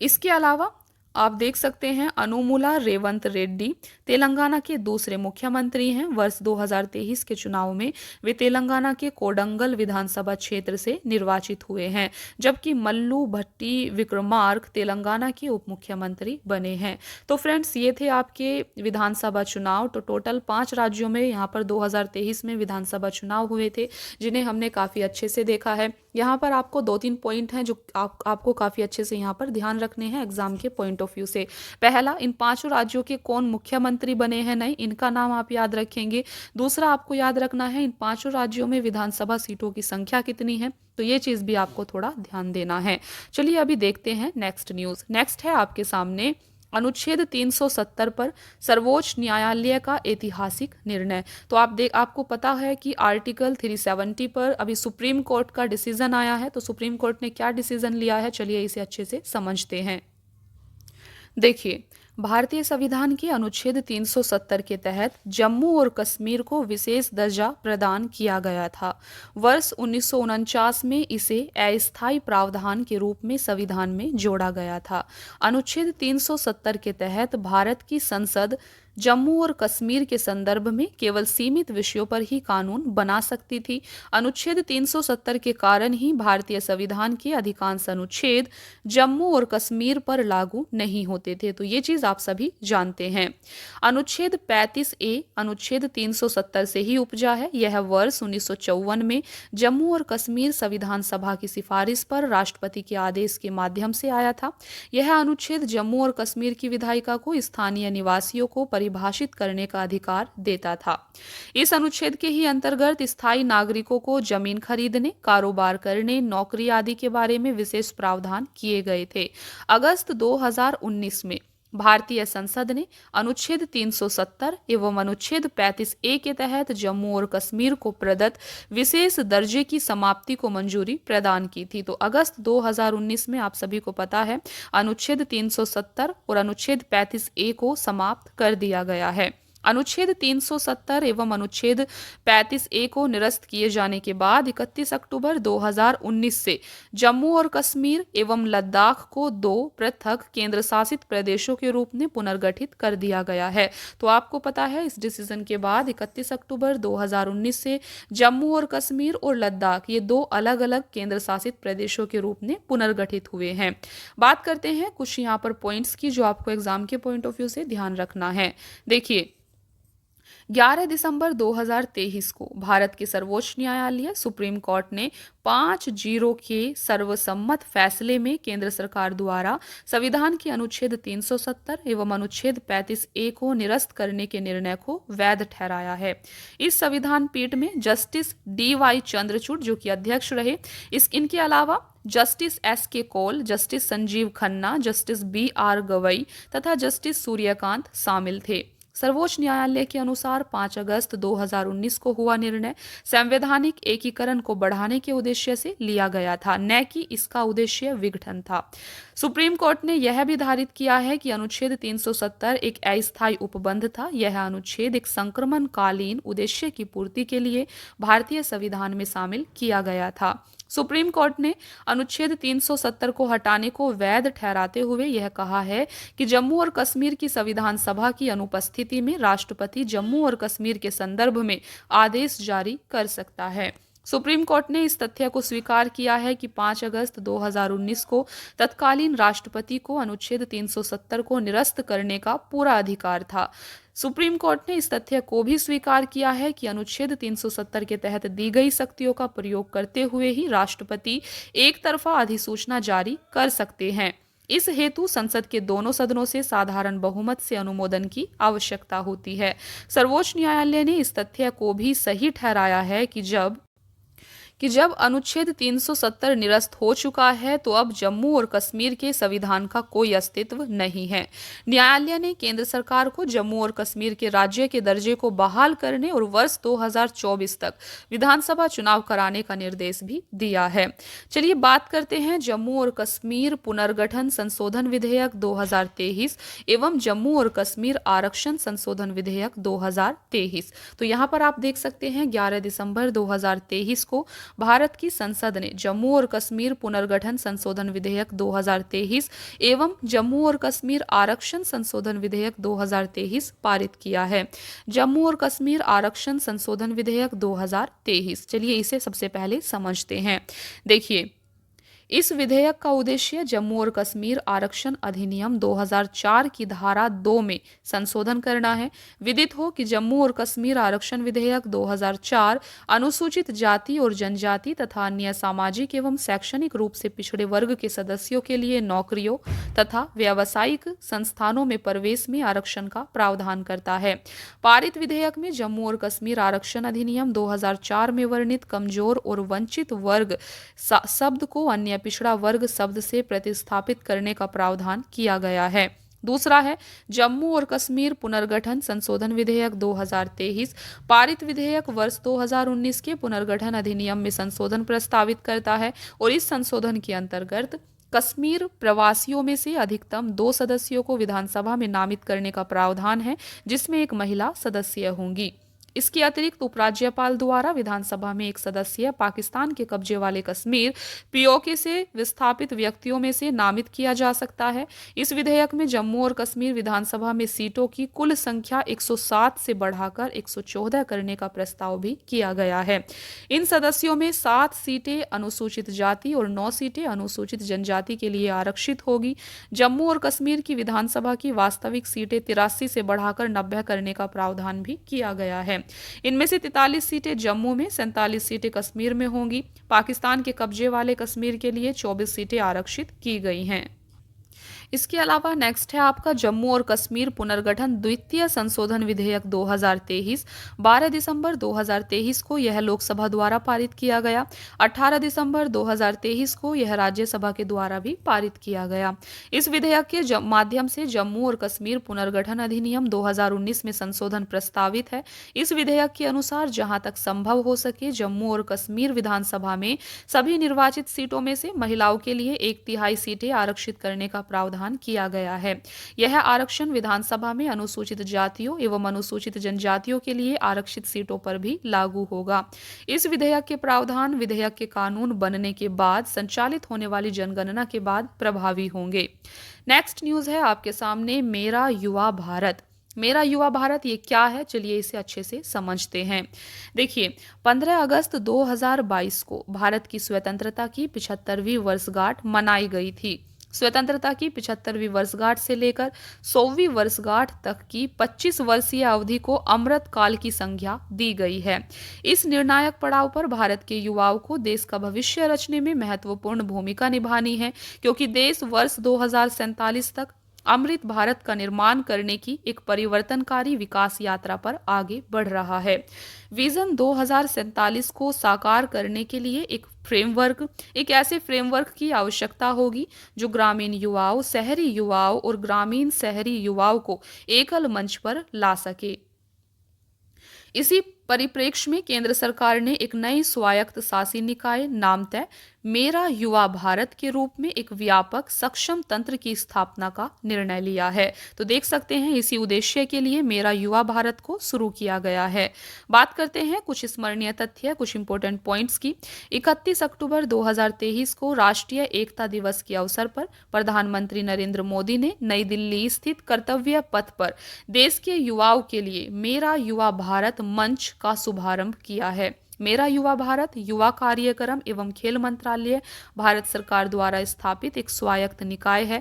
इसके अलावा आप देख सकते हैं अनुमुला रेवंत रेड्डी तेलंगाना के दूसरे मुख्यमंत्री हैं। वर्ष 2023 के चुनाव में वे तेलंगाना के कोडंगल विधानसभा क्षेत्र से निर्वाचित हुए हैं, जबकि मल्लू भट्टी विक्रमार्क तेलंगाना के उप मुख्यमंत्री बने हैं। तो फ्रेंड्स, ये थे आपके विधानसभा चुनाव। तो टोटल 5 राज्यों में यहाँ पर 2023 में विधानसभा चुनाव हुए थे, जिन्हें हमने काफ़ी अच्छे से देखा है। यहाँ पर आपको 2-3 पॉइंट हैं जो आपको काफ़ी अच्छे से यहाँ पर ध्यान रखने हैं एग्जाम के पॉइंट ऑफ व्यू से। पहला, इन 5 राज्यों के कौन मुख्यमंत्री बने हैं, नहीं, इनका नाम आप याद रखेंगे। दूसरा, आपको याद रखना है इन 5 राज्यों में विधानसभा सीटों की संख्या कितनी है, तो ये चीज़ भी आपको थोड़ा ध्यान देना है। चलिए अभी देखते हैं नेक्स्ट न्यूज़। नेक्स्ट है आपके सामने अनुच्छेद 370 पर सर्वोच्च न्यायालय का ऐतिहासिक निर्णय। तो आपको पता है कि आर्टिकल 370 पर अभी सुप्रीम कोर्ट का डिसीजन आया है। तो सुप्रीम कोर्ट ने क्या डिसीजन लिया है, चलिए इसे अच्छे से समझते हैं। देखिए, भारतीय संविधान के अनुच्छेद 370 के तहत जम्मू और कश्मीर को विशेष दर्जा प्रदान किया गया था। वर्ष 1949 में इसे अस्थायी प्रावधान के रूप में संविधान में जोड़ा गया था। अनुच्छेद 370 के तहत भारत की संसद जम्मू और कश्मीर के संदर्भ में केवल सीमित विषयों पर ही कानून बना सकती थी। अनुच्छेद 370 के कारण ही भारतीय संविधान के अधिकांश अनुच्छेद जम्मू और कश्मीर पर लागू नहीं होते थे। तो ये चीज आप सभी जानते हैं। अनुच्छेद 35A अनुच्छेद 370 से ही उपजा है। यह वर्ष 1954 में जम्मू और कश्मीर संविधान सभा की सिफारिश पर राष्ट्रपति के आदेश के माध्यम से आया था। यह अनुच्छेद जम्मू और कश्मीर की विधायिका को स्थानीय निवासियों को परिभाषित करने का अधिकार देता था। इस अनुच्छेद के ही अंतर्गत स्थायी नागरिकों को जमीन खरीदने, कारोबार करने, नौकरी आदि के बारे में विशेष प्रावधान किए गए थे। अगस्त 2019 में भारतीय संसद ने अनुच्छेद 370 एवं अनुच्छेद 35A के तहत जम्मू और कश्मीर को प्रदत्त विशेष दर्जे की समाप्ति को मंजूरी प्रदान की थी। तो अगस्त 2019 में आप सभी को पता है अनुच्छेद 370 और अनुच्छेद 35A को समाप्त कर दिया गया है। अनुच्छेद 370 एवं अनुच्छेद 35A को निरस्त किए जाने के बाद 31 अक्टूबर 2019 से जम्मू और कश्मीर एवं लद्दाख को 2 पृथक केंद्र शासित प्रदेशों के रूप में पुनर्गठित कर दिया गया है। तो आपको पता है इस डिसीजन के बाद 31 अक्टूबर 2019 से जम्मू और कश्मीर और लद्दाख ये 2 अलग अलग केंद्र शासित प्रदेशों के रूप में पुनर्गठित हुए हैं। बात करते हैं कुछ यहाँ पर पॉइंट्स की जो आपको एग्जाम के पॉइंट ऑफ व्यू से ध्यान रखना है। देखिए, 11 दिसंबर 2023 को भारत के सर्वोच्च न्यायालय सुप्रीम कोर्ट ने 5-0 के सर्वसम्मत फैसले में केंद्र सरकार द्वारा संविधान के अनुच्छेद 370 एवं अनुच्छेद 35A को निरस्त करने के निर्णय को वैध ठहराया है। इस संविधान पीठ में जस्टिस DY चंद्रचूड़ जो कि अध्यक्ष रहे, इनके अलावा justice SK Kaul, justice Sanjiv Khanna, justice BR Gavai तथा जस्टिस सूर्यकांत शामिल थे। सर्वोच्च न्यायालय के अनुसार 5 अगस्त 2019 को हुआ निर्णय संवैधानिक एकीकरण को बढ़ाने के उद्देश्य से लिया गया था, न कि इसका उद्देश्य विघटन था। सुप्रीम कोर्ट ने यह भी धारित किया है कि अनुच्छेद 370 एक अस्थायी उपबंध था। यह अनुच्छेद एक संक्रमणकालीन उद्देश्य की पूर्ति के लिए भारतीय संविधान में शामिल किया गया था। सुप्रीम कोर्ट ने अनुच्छेद 370 को हटाने को वैध ठहराते हुए यह कहा है कि जम्मू और कश्मीर की संविधान सभा की अनुपस्थिति में राष्ट्रपति जम्मू और कश्मीर के संदर्भ में आदेश जारी कर सकता है। सुप्रीम कोर्ट ने इस तथ्य को स्वीकार किया है कि 5 अगस्त 2019 को तत्कालीन राष्ट्रपति को अनुच्छेद 370 को निरस्त करने का पूरा अधिकार था। सुप्रीम कोर्ट ने इस तथ्य को भी स्वीकार किया है कि अनुच्छेद 370 के तहत दी गई शक्तियों का प्रयोग करते हुए ही राष्ट्रपति एक तरफा अधिसूचना जारी कर सकते हैं। इस हेतु संसद के दोनों सदनों से साधारण बहुमत से अनुमोदन की आवश्यकता होती है। सर्वोच्च न्यायालय ने इस तथ्य को भी सही ठहराया है कि जब अनुच्छेद 370 निरस्त हो चुका है तो अब जम्मू और कश्मीर के संविधान का कोई अस्तित्व नहीं है। न्यायालय ने केंद्र सरकार को जम्मू और कश्मीर के राज्य के दर्जे को बहाल करने और वर्ष 2024 तक विधानसभा चुनाव कराने का निर्देश भी दिया है। चलिए बात करते हैं जम्मू और कश्मीर पुनर्गठन संशोधन विधेयक 2023 एवं जम्मू और कश्मीर आरक्षण संशोधन विधेयक 2023। तो यहाँ पर आप देख सकते हैं 11 दिसंबर 2023 को भारत की संसद ने जम्मू और कश्मीर पुनर्गठन संशोधन विधेयक 2023 एवं जम्मू और कश्मीर आरक्षण संशोधन विधेयक 2023 पारित किया है। जम्मू और कश्मीर आरक्षण संशोधन विधेयक 2023, चलिए इसे सबसे पहले समझते हैं। देखिए, इस विधेयक का उद्देश्य जम्मू और कश्मीर आरक्षण अधिनियम 2004 की धारा 2 में संशोधन करना है। विदित हो कि जम्मू और कश्मीर आरक्षण विधेयक 2004 अनुसूचित जाति और जनजाति तथा अन्य सामाजिक एवं शैक्षणिक रूप से पिछड़े वर्ग के सदस्यों के लिए नौकरियों तथा व्यावसायिक संस्थानों में प्रवेश में आरक्षण का प्रावधान करता है। पारित विधेयक में जम्मू और कश्मीर आरक्षण अधिनियम 2004 में वर्णित कमजोर और वंचित वर्ग शब्द को अन्य पिछड़ा वर्ग शब्द से प्रतिस्थापित करने का प्रावधान किया गया है। दूसरा है जम्मू और कश्मीर पुनर्गठन संशोधन विधेयक 2023। पारित विधेयक वर्ष 2019 के पुनर्गठन अधिनियम में संशोधन प्रस्तावित करता है और इस संशोधन के अंतर्गत कश्मीर प्रवासियों में से अधिकतम 2 सदस्यों को विधानसभा में नामित करने का प्रावधान है, जिसमें एक महिला सदस्य होंगी। इसके अतिरिक्त उपराज्यपाल द्वारा विधानसभा में एक सदस्य पाकिस्तान के कब्जे वाले कश्मीर पीओके से विस्थापित व्यक्तियों में से नामित किया जा सकता है। इस विधेयक में जम्मू और कश्मीर विधानसभा में सीटों की कुल संख्या 107 से बढ़ाकर 114 करने का प्रस्ताव भी किया गया है। इन सदस्यों में 7 सीटें अनुसूचित जाति और 9 सीटें अनुसूचित जनजाति के लिए आरक्षित होगी। जम्मू और कश्मीर की विधानसभा की वास्तविक सीटें 83 से बढ़ाकर 90 करने का प्रावधान भी किया गया है। इनमें से 43 सीटें जम्मू में, 47 सीटें कश्मीर में होंगी। पाकिस्तान के कब्जे वाले कश्मीर के लिए 24 सीटें आरक्षित की गई हैं। इसके अलावा नेक्स्ट है आपका जम्मू और कश्मीर पुनर्गठन द्वितीय संशोधन विधेयक 2023। 12 दिसंबर 2023 को यह लोकसभा द्वारा पारित किया गया। 18 दिसंबर 2023 को यह राज्यसभा के द्वारा भी पारित किया गया। इस विधेयक के माध्यम से जम्मू और कश्मीर पुनर्गठन अधिनियम 2019 में संशोधन प्रस्तावित है। इस विधेयक के अनुसार जहां तक संभव हो सके जम्मू और कश्मीर विधानसभा में सभी निर्वाचित सीटों में से महिलाओं के लिए 1/3 सीटें आरक्षित करने का प्रावधान किया गया है। यह आरक्षण विधानसभा में अनुसूचित जातियों एवं अनुसूचित जनजातियों के लिए आरक्षित सीटों पर भी लागू होगा। इस विधेयक के प्रावधान विधेयक के कानून बनने के बाद संचालित होने वाली जनगणना के बाद प्रभावी होंगे। नेक्स्ट न्यूज है आपके सामने मेरा युवा भारत। मेरा युवा भारत ये क्या है, चलिए इसे अच्छे से समझते हैं। देखिए, 15 अगस्त 2022 को भारत की स्वतंत्रता की 75वीं वर्षगांठ मनाई गई थी। स्वतंत्रता की 75वीं वर्षगांठ से लेकर 100वीं वर्षगांठ तक की 25 वर्षीय अवधि को अमृत काल की संज्ञा दी गई है। इस निर्णायक पड़ाव पर भारत के युवाओं को देश का भविष्य रचने में महत्वपूर्ण भूमिका निभानी है, क्योंकि देश वर्ष 2047 तक अमृत भारत का निर्माण करने की एक परिवर्तनकारी विकास यात्रा पर आगे बढ़ रहा है। विजन 2047 को साकार करने के लिए एक ऐसे फ्रेमवर्क की आवश्यकता होगी जो ग्रामीण युवाओं, शहरी युवाओं और ग्रामीण शहरी युवाओं को एकल मंच पर ला सके। इसी परिप्रेक्ष्य में केंद्र सरकार ने एक नई स्वायत्त शासी निकाय नामतः मेरा युवा भारत के रूप में एक व्यापक सक्षम तंत्र की स्थापना का निर्णय लिया है। तो देख सकते हैं इसी उद्देश्य के लिए मेरा युवा भारत को शुरू किया गया है। बात करते हैं कुछ स्मरणीय तथ्य, कुछ इंपॉर्टेंट पॉइंट्स की। 31 अक्टूबर 2023 को राष्ट्रीय एकता दिवस के अवसर पर प्रधानमंत्री नरेंद्र मोदी ने नई दिल्ली स्थित कर्तव्य पथ पर देश के युवाओं के लिए मेरा युवा भारत मंच का शुभारंभ किया है। मेरा युवा भारत युवा कार्यक्रम एवं खेल मंत्रालय भारत सरकार द्वारा स्थापित एक स्वायत्त निकाय है।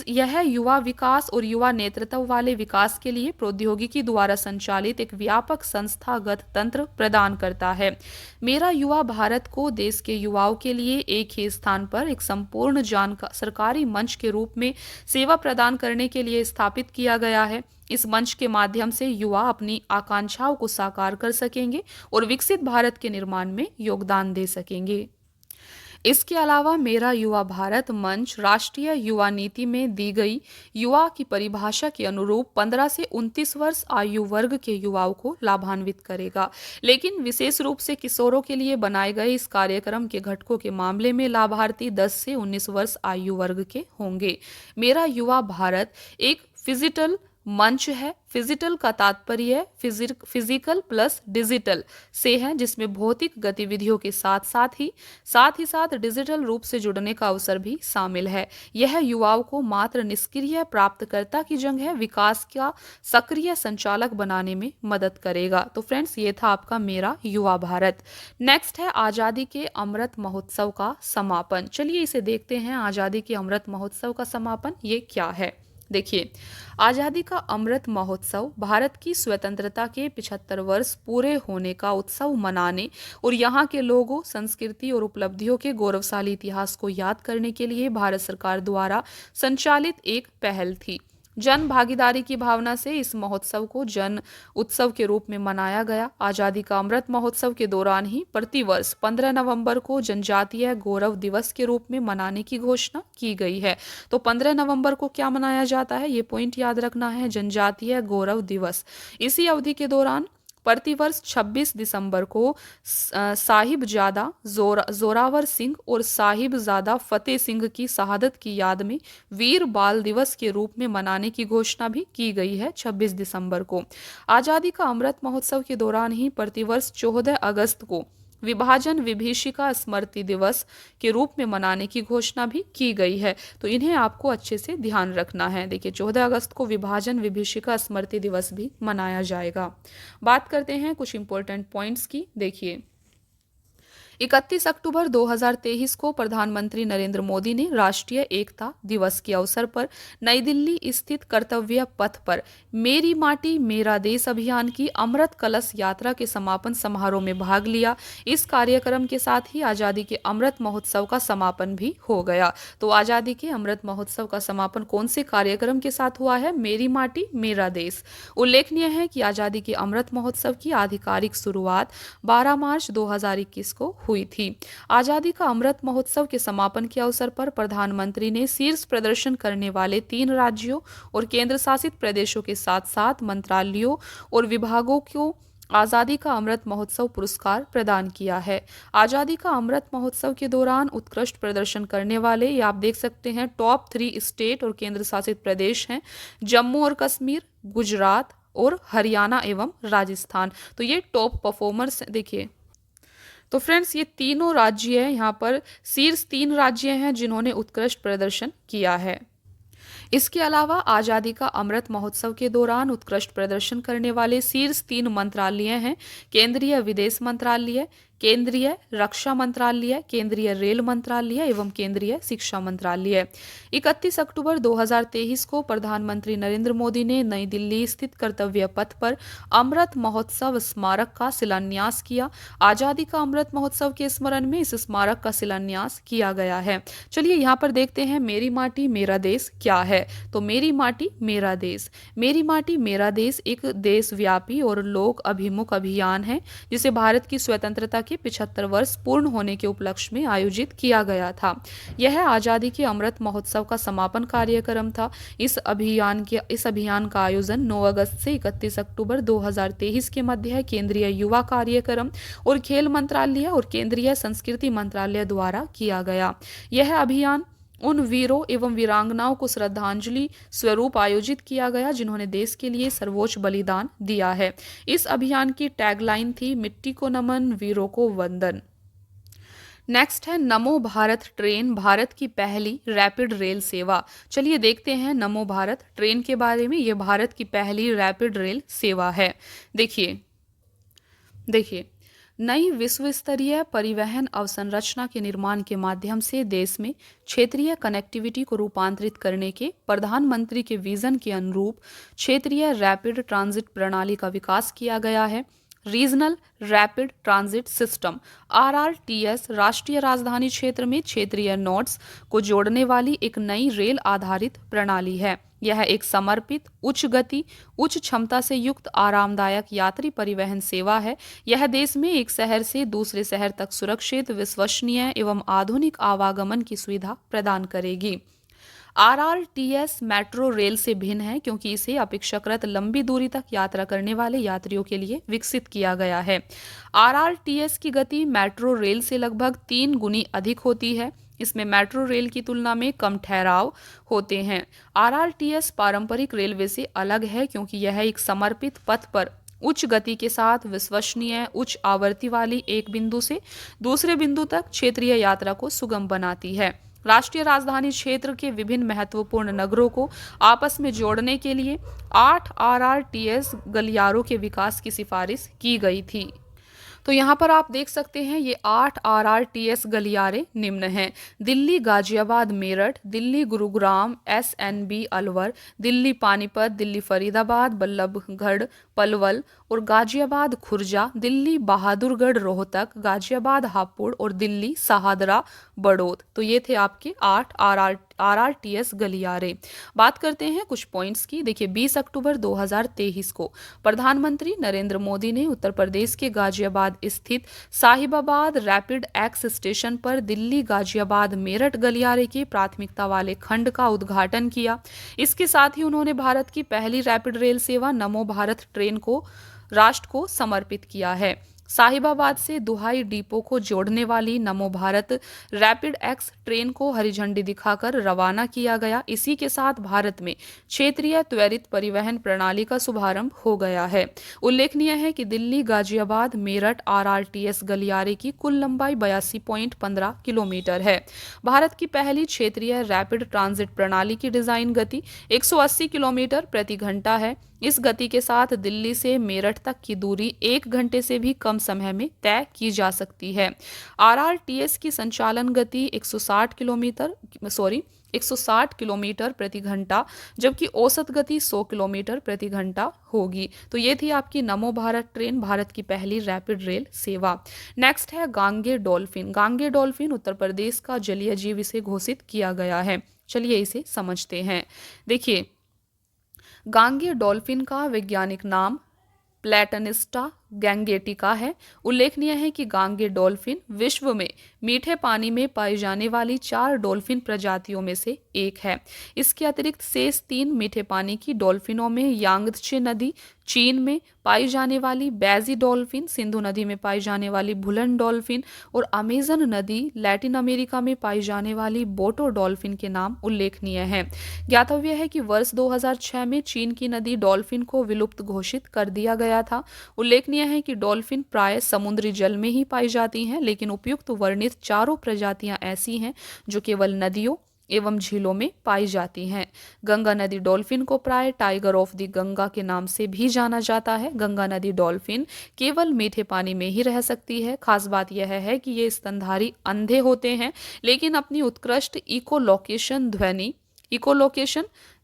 यह युवा विकास और युवा नेतृत्व वाले विकास के लिए प्रौद्योगिकी द्वारा संचालित एक व्यापक संस्थागत तंत्र प्रदान करता है। मेरा युवा भारत को देश के युवाओं के लिए एक ही स्थान पर एक संपूर्ण सरकारी मंच के रूप में सेवा प्रदान करने के लिए स्थापित किया गया है। इस मंच के माध्यम से युवा अपनी आकांक्षाओं को साकार कर सकेंगे और विकसित भारत के निर्माण में योगदान दे सकेंगे। इसके अलावा मेरा युवा भारत मंच राष्ट्रीय युवा नीति में दी गई युवा की परिभाषा के अनुरूप 15 से 29 वर्ष आयु वर्ग के युवाओं को लाभान्वित करेगा, लेकिन विशेष रूप से किशोरों के लिए बनाए गए इस कार्यक्रम के घटकों के मामले में लाभार्थी 10 से 19 वर्ष आयु वर्ग के होंगे। मेरा युवा भारत एक फिजिकल मंच है। फिजिटल का तात्पर्य फिजिकल प्लस डिजिटल से है, जिसमें भौतिक गतिविधियों के साथ ही साथ डिजिटल रूप से जुड़ने का अवसर भी शामिल है। यह युवाओं को मात्र निष्क्रिय प्राप्तकर्ता की जंग है, विकास का सक्रिय संचालक बनाने में मदद करेगा। तो फ्रेंड्स, ये था आपका मेरा युवा भारत। नेक्स्ट है आजादी के अमृत महोत्सव का समापन। चलिए इसे देखते हैं। आजादी के अमृत महोत्सव का समापन ये क्या है। देखिए, आजादी का अमृत महोत्सव भारत की स्वतंत्रता के 75 वर्ष पूरे होने का उत्सव मनाने और यहाँ के लोगों, संस्कृति और उपलब्धियों के गौरवशाली इतिहास को याद करने के लिए भारत सरकार द्वारा संचालित एक पहल थी। जन भागीदारी की भावना से इस महोत्सव को जन उत्सव के रूप में मनाया गया। आजादी का अमृत महोत्सव के दौरान ही प्रतिवर्ष 15 नवंबर को जनजातीय गौरव दिवस के रूप में मनाने की घोषणा की गई है। तो 15 नवंबर को क्या मनाया जाता है, ये पॉइंट याद रखना है, जनजातीय गौरव दिवस। इसी अवधि के दौरान प्रतिवर्ष 26 दिसंबर को साहिबजादा जोरावर सिंह और साहिबजादा फतेह सिंह की शहादत की याद में वीर बाल दिवस के रूप में मनाने की घोषणा भी की गई है 26 दिसंबर को। आजादी का अमृत महोत्सव के दौरान ही प्रतिवर्ष 14 अगस्त को विभाजन विभीषिका स्मृति दिवस के रूप में मनाने की घोषणा भी की गई है। तो इन्हें आपको अच्छे से ध्यान रखना है। देखिए, 14 अगस्त को विभाजन विभीषिका स्मृति दिवस भी मनाया जाएगा। बात करते हैं कुछ इंपॉर्टेंट पॉइंट्स की। देखिए, 31 अक्टूबर 2023 को प्रधानमंत्री नरेंद्र मोदी ने राष्ट्रीय एकता दिवस के अवसर पर नई दिल्ली स्थित कर्तव्य पथ पर मेरी माटी मेरा देश अभियान की अमृत कलश यात्रा के समापन समारोह में भाग लिया। इस कार्यक्रम के साथ ही आजादी के अमृत महोत्सव का समापन भी हो गया। तो आजादी के अमृत महोत्सव का समापन कौन से कार्यक्रम के साथ हुआ है? मेरी माटी मेरा देश। उल्लेखनीय है कि आजादी के अमृत महोत्सव की आधिकारिक शुरुआत 12 मार्च 2021 को हुई थी। आजादी का अमृत महोत्सव के समापन के अवसर पर प्रधानमंत्री ने शीर्ष प्रदर्शन करने वाले 3 राज्यों और केंद्र शासित प्रदेशों के साथ साथ मंत्रालयों और विभागों को आजादी का अमृत महोत्सव पुरस्कार प्रदान किया है। आजादी का अमृत महोत्सव के दौरान उत्कृष्ट प्रदर्शन करने वाले, ये आप देख सकते हैं, टॉप 3 स्टेट और केंद्र शासित प्रदेश हैं जम्मू और कश्मीर, गुजरात और हरियाणा एवं राजस्थान। तो ये टॉप परफॉर्मर्स देखिए। तो फ्रेंड्स, ये तीनों राज्य हैं, यहाँ पर शीर्ष 3 राज्य हैं जिन्होंने उत्कृष्ट प्रदर्शन किया है। इसके अलावा आजादी का अमृत महोत्सव के दौरान उत्कृष्ट प्रदर्शन करने वाले शीर्ष 3 मंत्रालय हैं केंद्रीय विदेश मंत्रालय, केंद्रीय रक्षा मंत्रालय, केंद्रीय रेल मंत्रालय एवं केंद्रीय शिक्षा मंत्रालय। 31 अक्टूबर 2023 को प्रधानमंत्री नरेंद्र मोदी ने नई दिल्ली स्थित कर्तव्य पथ पर अमृत महोत्सव स्मारक का शिलान्यास किया। आजादी का अमृत महोत्सव के स्मरण में इस स्मारक का शिलान्यास किया गया है। चलिए यहाँ पर देखते हैं मेरी माटी मेरा देश क्या है। तो मेरी माटी मेरा देश, मेरी माटी मेरा देश एक देशव्यापी और लोक अभिमुख अभियान है जिसे भारत की स्वतंत्रता के 75 वर्ष पूर्ण होने के उपलक्ष्य में आयोजित किया गया था। यह आजादी के अमृत महोत्सव का समापन कार्यक्रम था। इस अभियान का आयोजन 9 अगस्त से 31 अक्टूबर 2023 के मध्य केंद्रीय युवा कार्यक्रम और खेल मंत्रालय और केंद्रीय संस्कृति मंत्रालय द्वारा किया गया। यह अभियान उन वीरों एवं वीरांगनाओं को श्रद्धांजलि स्वरूप आयोजित किया गया जिन्होंने देश के लिए सर्वोच्च बलिदान दिया है। इस अभियान की टैगलाइन थी मिट्टी को नमन, वीरों को वंदन। नेक्स्ट है नमो भारत ट्रेन, भारत की पहली रैपिड रेल सेवा। चलिए देखते हैं नमो भारत ट्रेन के बारे में। यह भारत की पहली रैपिड रेल सेवा है। देखिए, नई विश्व स्तरीय परिवहन अवसंरचना के निर्माण के माध्यम से देश में क्षेत्रीय कनेक्टिविटी को रूपांतरित करने के प्रधानमंत्री के विजन के अनुरूप क्षेत्रीय रैपिड ट्रांजिट प्रणाली का विकास किया गया है। Regional rapid transit system RRTS राष्ट्रीय राजधानी क्षेत्र में क्षेत्रीय नोड्स को जोड़ने वाली एक नई रेल आधारित प्रणाली है। यह एक समर्पित, उच्च गति, उच्च क्षमता से युक्त आरामदायक यात्री परिवहन सेवा है। यह देश में एक शहर से दूसरे शहर तक सुरक्षित, विश्वसनीय एवं आधुनिक आवागमन की सुविधा प्रदान करेगी। RRTS मेट्रो रेल से भिन्न है क्योंकि इसे अपेक्षाकृत लंबी दूरी तक यात्रा करने वाले यात्रियों के लिए विकसित किया गया है। RRTS की गति मेट्रो रेल से लगभग 3 गुनी अधिक होती है। इसमें मेट्रो रेल की तुलना में कम ठहराव होते हैं। आरआरटीएस पारंपरिक रेलवे से अलग है क्योंकि यह एक समर्पित पथ पर उच्च गति के साथ विश्वसनीय उच्च आवृत्ति वाली एक बिंदु से दूसरे बिंदु तक क्षेत्रीय यात्रा को सुगम बनाती है। राष्ट्रीय राजधानी क्षेत्र के विभिन्न महत्वपूर्ण नगरों को आपस में जोड़ने के लिए 8 आरआरटीएस गलियारों के विकास की सिफारिश की गई थी। तो यहाँ पर आप देख सकते हैं ये 8 आरआरटीएस गलियारे निम्न हैं। दिल्ली गाजियाबाद मेरठ, दिल्ली गुरुग्राम एसएनबी अलवर, दिल्ली पानीपत, दिल्ली फरीदाबाद बल्लभगढ़ पलवल और गाजियाबाद खुर्जा, दिल्ली बहादुरगढ़ रोहतक, गाजियाबाद हापुड़ और दिल्ली सहादरा बड़ौद। तो ये थे आपके 8 आरआरटीएस गलियारे। बात करते हैं कुछ पॉइंट्स की। देखिए 20 अक्टूबर 2023 को प्रधानमंत्री नरेंद्र मोदी ने उत्तर प्रदेश के गाजियाबाद स्थित साहिबाबाद रैपिड एक्स स्टेशन पर दिल्ली गाजियाबाद मेरठ गलियारे के प्राथमिकता वाले खंड का उद्घाटन किया। इसके साथ ही उन्होंने भारत की पहली रैपिड रेल सेवा नमो भारत ट्रेन को राष्ट्र को समर्पित किया है। साहिबाबाद से दुहाई डिपो को जोड़ने वाली नमो भारत रैपिड एक्स ट्रेन को हरी झंडी दिखाकर रवाना किया गया। इसी के साथ भारत में क्षेत्रीय त्वरित परिवहन प्रणाली का शुभारंभ हो गया है। उल्लेखनीय है कि दिल्ली गाजियाबाद मेरठ आरआरटीएस गलियारे की कुल लंबाई 82.15 किलोमीटर है। भारत की पहली क्षेत्रीय रैपिड ट्रांजिट प्रणाली की डिजाइन गति 180 किलोमीटर प्रति घंटा है। इस गति के साथ दिल्ली से मेरठ तक की दूरी 1 घंटे से भी कम समय में तय की जा सकती है। आरआरटीएस की संचालन गति 160 किलोमीटर प्रति घंटा, जबकि औसत गति 100 किलोमीटर प्रति घंटा होगी। तो ये थी आपकी नमो भारत ट्रेन, भारत की पहली रैपिड रेल सेवा। नेक्स्ट है गांगे डॉल्फिन। गांगे डॉल्फिन उत्तर प्रदेश का जलीय जीव इसे घोषित किया गया है। चलिए इसे समझते हैं। देखिए गांगे डॉल्फिन का वैज्ञानिक नाम प्लेटनिस्टा गैंगेटिका है। उल्लेखनीय है कि गांगे डॉल्फिन विश्व में मीठे पानी में पाई जाने वाली 4 डॉल्फिन प्रजातियों में से एक है। इसके अतिरिक्त शेष 3 मीठे पानी की डॉल्फिनों में यांगत्से नदी चीन में पाई जाने वाली बैजी डॉल्फिन, सिंधु नदी में पाई जाने वाली भुलन डॉल्फिन और अमेजन नदी लैटिन अमेरिका में पाई जाने वाली बोटो डॉल्फिन के नाम उल्लेखनीय हैं। ज्ञातव्य है कि वर्ष 2006 में चीन की नदी डॉल्फिन को विलुप्त घोषित कर दिया गया था। उल्लेखनीय है कि डॉल्फिन प्राय समुद्री जल में ही पाई जाती हैं, लेकिन उपयुक्त वर्णित चारों प्रजातियां ऐसी हैं जो केवल नदियों एवं झीलों में पाई जाती हैं। गंगा नदी डॉल्फिन को प्राय टाइगर ऑफ द गंगा के नाम से भी जाना जाता है। गंगा नदी डॉल्फिन केवल मीठे पानी में ही रह सकती है। खास बात यह है कि ये स्तनधारी अंधे होते हैं, लेकिन अपनी उत्कृष्ट इकोलोकेशन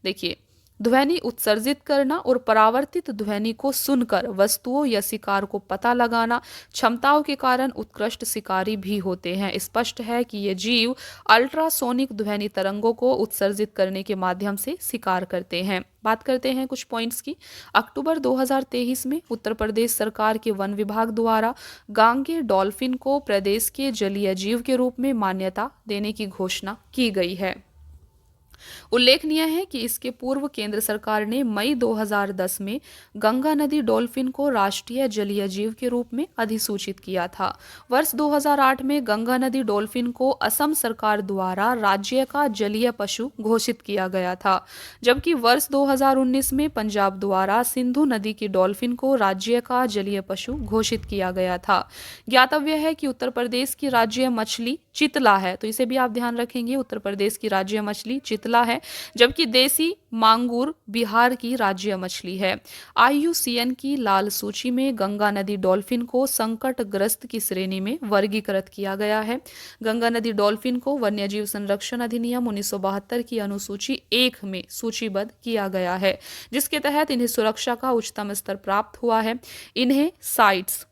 देखिए ध्वनि उत्सर्जित करना और परावर्तित ध्वनि को सुनकर वस्तुओं या शिकार को पता लगाना क्षमताओं के कारण उत्कृष्ट शिकारी भी होते हैं। स्पष्ट है कि ये जीव अल्ट्रासोनिक ध्वनि तरंगों को उत्सर्जित करने के माध्यम से शिकार करते हैं। बात करते हैं कुछ पॉइंट्स की। अक्टूबर 2023 में उत्तर प्रदेश सरकार के वन विभाग द्वारा गांगे डॉल्फिन को प्रदेश के जलीय जीव के रूप में मान्यता देने की घोषणा की गई है। उल्लेखनीय है कि इसके पूर्व केंद्र सरकार ने मई 2010 में गंगा नदी डॉल्फिन को राष्ट्रीय जलीय जीव के रूप में अधिसूचित किया था। वर्ष 2008 में गंगा नदी डॉल्फिन को असम सरकार द्वारा राज्य का जलीय पशु घोषित किया गया था, जबकि वर्ष 2019 में पंजाब द्वारा सिंधु नदी की डॉल्फिन को राज्य का जलीय पशु घोषित किया गया था। ज्ञातव्य है कि उत्तर प्रदेश की राज्य मछली चितला है, तो इसे भी आप ध्यान रखेंगे। उत्तर प्रदेश की राज्य मछली चितला है, जबकि देसी मांगूर बिहार की राज्य मछली है। IUCN की लाल सूची में गंगा नदी डॉल्फिन को संकटग्रस्त की श्रेणी में वर्गीकृत किया गया है। गंगा नदी डॉल्फिन को वन्यजीव संरक्षण अधिनियम 1972 की अनुसूची 1 में सूचीबद्ध किया गया है, जिसके तहत इन्हें सुरक्षा का उच्चतम स्तर प्राप्त हुआ है। इन्हें साइट्स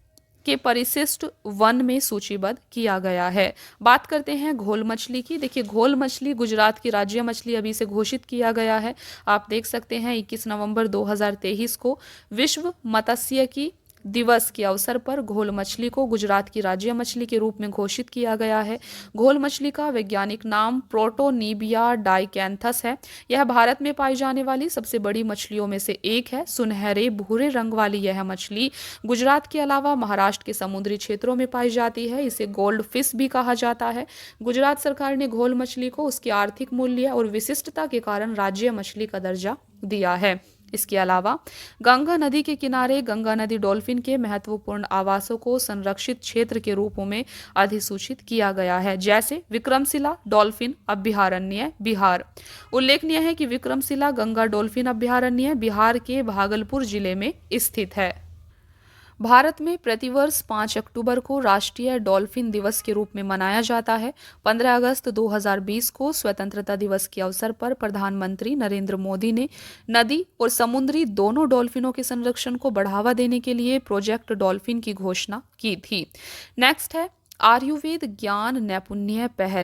के परिशिष्ट वन में सूचीबद्ध किया गया है। बात करते हैं घोल मछली की। देखिए घोल मछली गुजरात की राज्य मछली अभी से घोषित किया गया है। आप देख सकते हैं 21 नवंबर 2023 को विश्व मत्स्य की दिवस के अवसर पर घोल मछली को गुजरात की राज्य मछली के रूप में घोषित किया गया है। घोल मछली का वैज्ञानिक नाम प्रोटोनीबिया डाइकैंथस है। यह भारत में पाई जाने वाली सबसे बड़ी मछलियों में से एक है। सुनहरे भूरे रंग वाली यह मछली गुजरात के अलावा महाराष्ट्र के समुद्री क्षेत्रों में पाई जाती है। इसे गोल्ड फिश भी कहा जाता है। गुजरात सरकार ने घोल मछली को उसके आर्थिक मूल्य और विशिष्टता के कारण राज्य मछली का दर्जा दिया है। इसके अलावा गंगा नदी के किनारे गंगा नदी डॉल्फिन के महत्वपूर्ण आवासों को संरक्षित क्षेत्र के रूपों में अधिसूचित किया गया है, जैसे विक्रमशिला डॉल्फिन अभयारण्य बिहार। उल्लेखनीय है कि विक्रमशिला गंगा डॉल्फिन अभयारण्य बिहार के भागलपुर जिले में स्थित है। भारत में प्रतिवर्ष 5 अक्टूबर को राष्ट्रीय डॉल्फिन दिवस के रूप में मनाया जाता है। 15 अगस्त 2020 को स्वतंत्रता दिवस के अवसर पर प्रधानमंत्री नरेंद्र मोदी ने नदी और समुद्री दोनों डॉल्फिनों के संरक्षण को बढ़ावा देने के लिए प्रोजेक्ट डॉल्फिन की घोषणा की थी। नेक्स्ट है आयुर्वेद ज्ञान नैपुण्य पहल।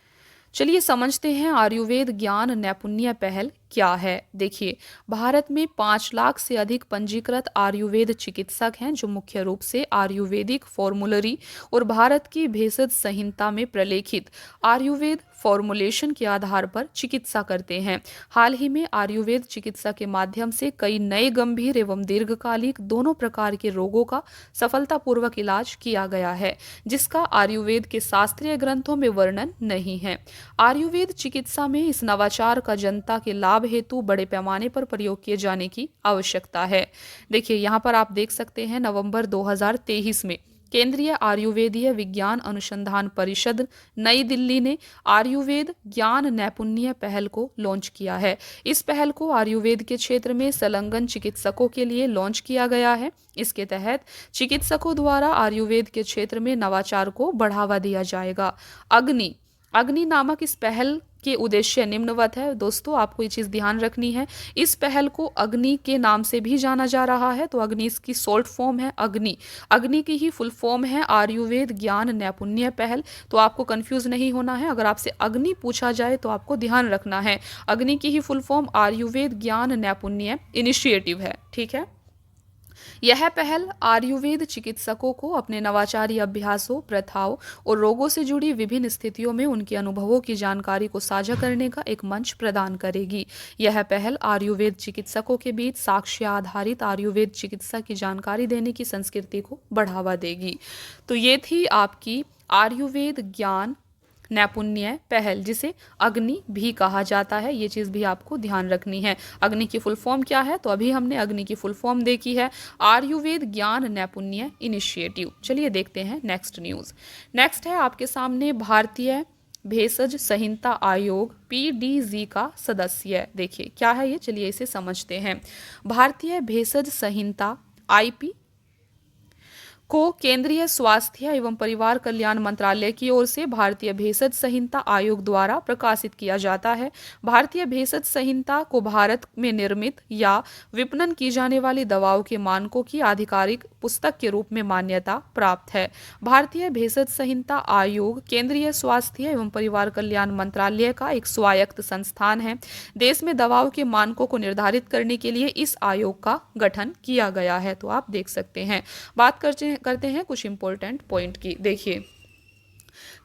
चलिए समझते हैं आयुर्वेद ज्ञान नैपुण्य पहल क्या है। देखिए, भारत में 5 लाख से अधिक पंजीकृत आयुर्वेद चिकित्सक हैं जो मुख्य रूप से आयुर्वेदिक फॉर्मूलरी और भारत की भेषज संहिता में प्रलेखित आयुर्वेद फॉर्मुलेशन के आधार पर चिकित्सा करते हैं। हाल ही में आयुर्वेद चिकित्सा के माध्यम से कई नए गंभीर एवं दीर्घकालिक दोनों प्रकार के रोगों का सफलतापूर्वक इलाज किया गया है, जिसका आयुर्वेद के शास्त्रीय ग्रंथों में वर्णन नहीं है। आयुर्वेद चिकित्सा में इस नवाचार का जनता के लाभ हेतु बड़े पैमाने पर प्रयोग किए जाने की आवश्यकता है। देखिए, यहाँ पर आप देख सकते हैं नवंबर 2023 में केंद्रीय आयुर्वेदीय विज्ञान अनुसंधान परिषद नई दिल्ली ने आयुर्वेद ज्ञान नैपुण्य पहल को लॉन्च किया है। इस पहल को आयुर्वेद के क्षेत्र में संलग्न चिकित्सकों के लिए लॉन्च किया गया है। इसके तहत चिकित्सकों द्वारा आयुर्वेद के क्षेत्र में नवाचार को बढ़ावा दिया जाएगा। अग्नि नामक इस पहल के उद्देश्य निम्नवत है। दोस्तों, आपको ये चीज़ ध्यान रखनी है, इस पहल को अग्नि के नाम से भी जाना जा रहा है। तो अग्नि इसकी शॉर्ट फॉर्म है अग्नि की ही फुल फॉर्म है आयुर्वेद ज्ञान नैपुण्य पहल। तो आपको कंफ्यूज नहीं होना है। अगर आपसे अग्नि पूछा जाए तो आपको ध्यान रखना है अग्नि की ही फुल फॉर्म आयुर्वेद ज्ञान नैपुण्य इनिशिएटिव है। ठीक है। यह पहल आयुर्वेद चिकित्सकों को अपने नवाचारी अभ्यासों, प्रथाओं और रोगों से जुड़ी विभिन्न स्थितियों में उनके अनुभवों की जानकारी को साझा करने का एक मंच प्रदान करेगी। यह पहल आयुर्वेद चिकित्सकों के बीच साक्ष्य आधारित आयुर्वेद चिकित्सा की जानकारी देने की संस्कृति को बढ़ावा देगी। तो ये थी आपकी आयुर्वेद ज्ञान नैपुण्य पहल, जिसे अग्नि भी कहा जाता है। ये चीज़ भी आपको ध्यान रखनी है। अग्नि की फुल फॉर्म क्या है? तो अभी हमने अग्नि की फुल फॉर्म देखी है, आयुर्वेद ज्ञान नैपुण्य इनिशिएटिव। चलिए देखते हैं नेक्स्ट न्यूज़। नेक्स्ट है आपके सामने भारतीय भेषज संहिता आयोग PDG का सदस्य। देखिए क्या है ये, चलिए इसे समझते हैं। भारतीय भेषज संहिता IP को केंद्रीय स्वास्थ्य एवं परिवार कल्याण मंत्रालय की ओर से भारतीय भेषज संहिता आयोग द्वारा प्रकाशित किया जाता है। भारतीय भेषज संहिता को भारत में निर्मित या विपणन की जाने वाली दवाओं के मानकों की आधिकारिक पुस्तक के रूप में मान्यता प्राप्त है। भारतीय भेषज संहिता आयोग केंद्रीय स्वास्थ्य एवं परिवार कल्याण मंत्रालय का एक स्वायत्त संस्थान है। देश में दवाओं के मानकों को निर्धारित करने के लिए इस आयोग का गठन किया गया है। तो आप देख सकते हैं। बात करते हैं कुछ इंपॉर्टेंट पॉइंट की। देखिए,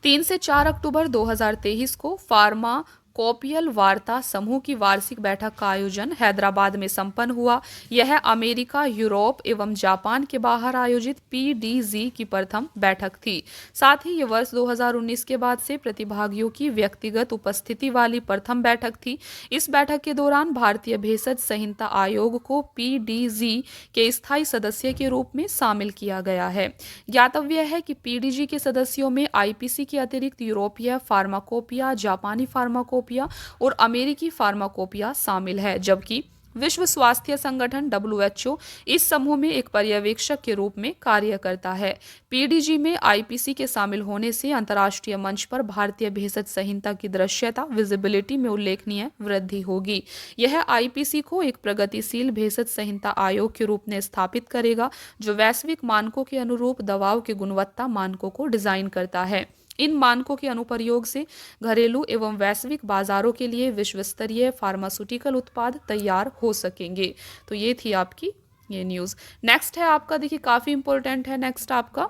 3 से 4 अक्टूबर 2023 को फार्माकोपियल वार्ता समूह की वार्षिक बैठक का आयोजन हैदराबाद में संपन्न हुआ। यह अमेरिका, यूरोप एवं जापान के बाहर आयोजित PDG की प्रथम बैठक थी। साथ ही ये वर्ष 2019 के बाद से प्रतिभागियों की व्यक्तिगत उपस्थिति वाली प्रथम बैठक थी। इस बैठक के दौरान भारतीय भेषज संहिता आयोग को PDG के स्थायी सदस्य के रूप में शामिल किया गया है। ज्ञातव्य है कि PDG के सदस्यों में IPC के अतिरिक्त यूरोपीय फार्माकोपिया, जापानी फार्माकोपिया और अमेरिकी फार्माकोपिया शामिल है, जबकि विश्व स्वास्थ्य संगठन WHO इस समूह में एक पर्यवेक्षक के रूप में कार्य करता है। PDG में IPC के शामिल होने से अंतर्राष्ट्रीय मंच पर भारतीय भेषज संहिता की दृश्यता विजिबिलिटी में उल्लेखनीय वृद्धि होगी। यह IPC को एक प्रगतिशील भेषज संहिता आयोग के रूप में स्थापित करेगा, जो वैश्विक मानकों के अनुरूप दवाओं की गुणवत्ता मानकों को डिजाइन करता है। इन मानकों के अनुप्रयोग से घरेलू एवं वैश्विक बाजारों के लिए विश्व स्तरीय फार्मास्यूटिकल उत्पाद तैयार हो सकेंगे। तो ये थी आपकी ये न्यूज़। नेक्स्ट है आपका, देखिए काफ़ी इंपॉर्टेंट है, नेक्स्ट आपका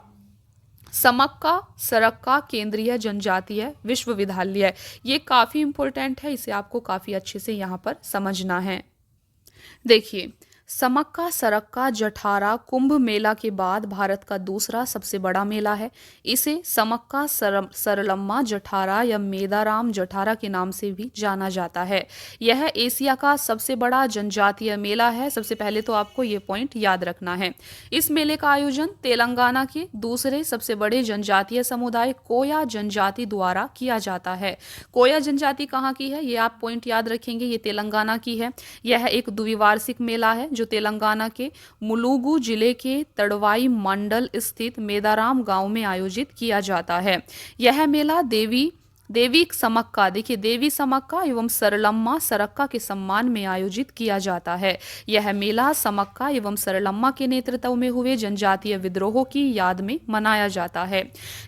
समक्का सरक्का केंद्रीय जनजातीय विश्वविद्यालय। ये काफ़ी इंपॉर्टेंट है, इसे आपको काफ़ी अच्छे से यहाँ पर समझना है। देखिए, समक्का सरक्का जठारा कुंभ मेला के बाद भारत का दूसरा सबसे बड़ा मेला है। इसे समक्का सरलम्मा जठारा या मेदाराम जठारा के नाम से भी जाना जाता है। यह एशिया का सबसे बड़ा जनजातीय मेला है। सबसे पहले तो आपको ये पॉइंट याद रखना है। इस मेले का आयोजन तेलंगाना के दूसरे सबसे बड़े जनजातीय समुदाय कोया जनजाति द्वारा किया जाता है। कोया जनजाति कहाँ की है, ये आप पॉइंट याद रखेंगे, ये तेलंगाना की है। यह एक द्विवार्षिक मेला है जो तेलंगाना के मुलुगु जिले के तड़वाई मंडल स्थित मेदाराम गांव में आयोजित किया जाता है। यह मेला देवी समक्का, देखिए देवी समक्का एवं सरलम्मा सरक्का के सम्मान में आयोजित किया जाता है। यह मेला समक्का एवं सरलम्मा के नेतृत्व में हुए जनजातीय विद्रोह की याद में मनाया जाता है।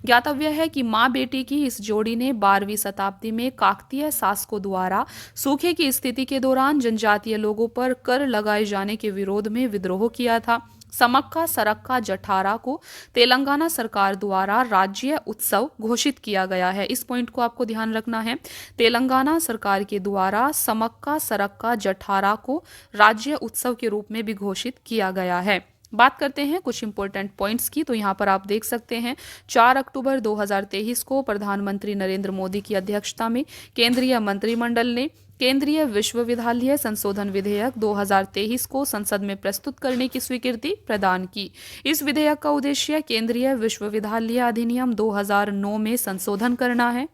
ज्ञातव्य है कि माँ बेटी की इस जोड़ी ने 12वीं शताब्दी में काकतीय शासकों द्वारा सूखे की स्थिति के दौरान जनजातीय लोगों पर कर लगाए जाने के विरोध में विद्रोह किया था। समक्का सरक्का जठारा को तेलंगाना सरकार द्वारा राज्य उत्सव घोषित किया गया है। इस पॉइंट को आपको ध्यान रखना है। तेलंगाना सरकार के द्वारा समक्का सरक्का जठारा को राज्य उत्सव के रूप में भी घोषित किया गया है। बात करते हैं कुछ इंपॉर्टेंट पॉइंट्स की, तो यहाँ पर आप देख सकते हैं 4 अक्टूबर 2023 को प्रधानमंत्री नरेंद्र मोदी की अध्यक्षता में केंद्रीय मंत्रिमंडल ने केंद्रीय विश्वविद्यालय संशोधन विधेयक 2023 को संसद में प्रस्तुत करने की स्वीकृति प्रदान की। इस विधेयक का उद्देश्य केंद्रीय विश्वविद्यालय अधिनियम 2009 में संशोधन करना है।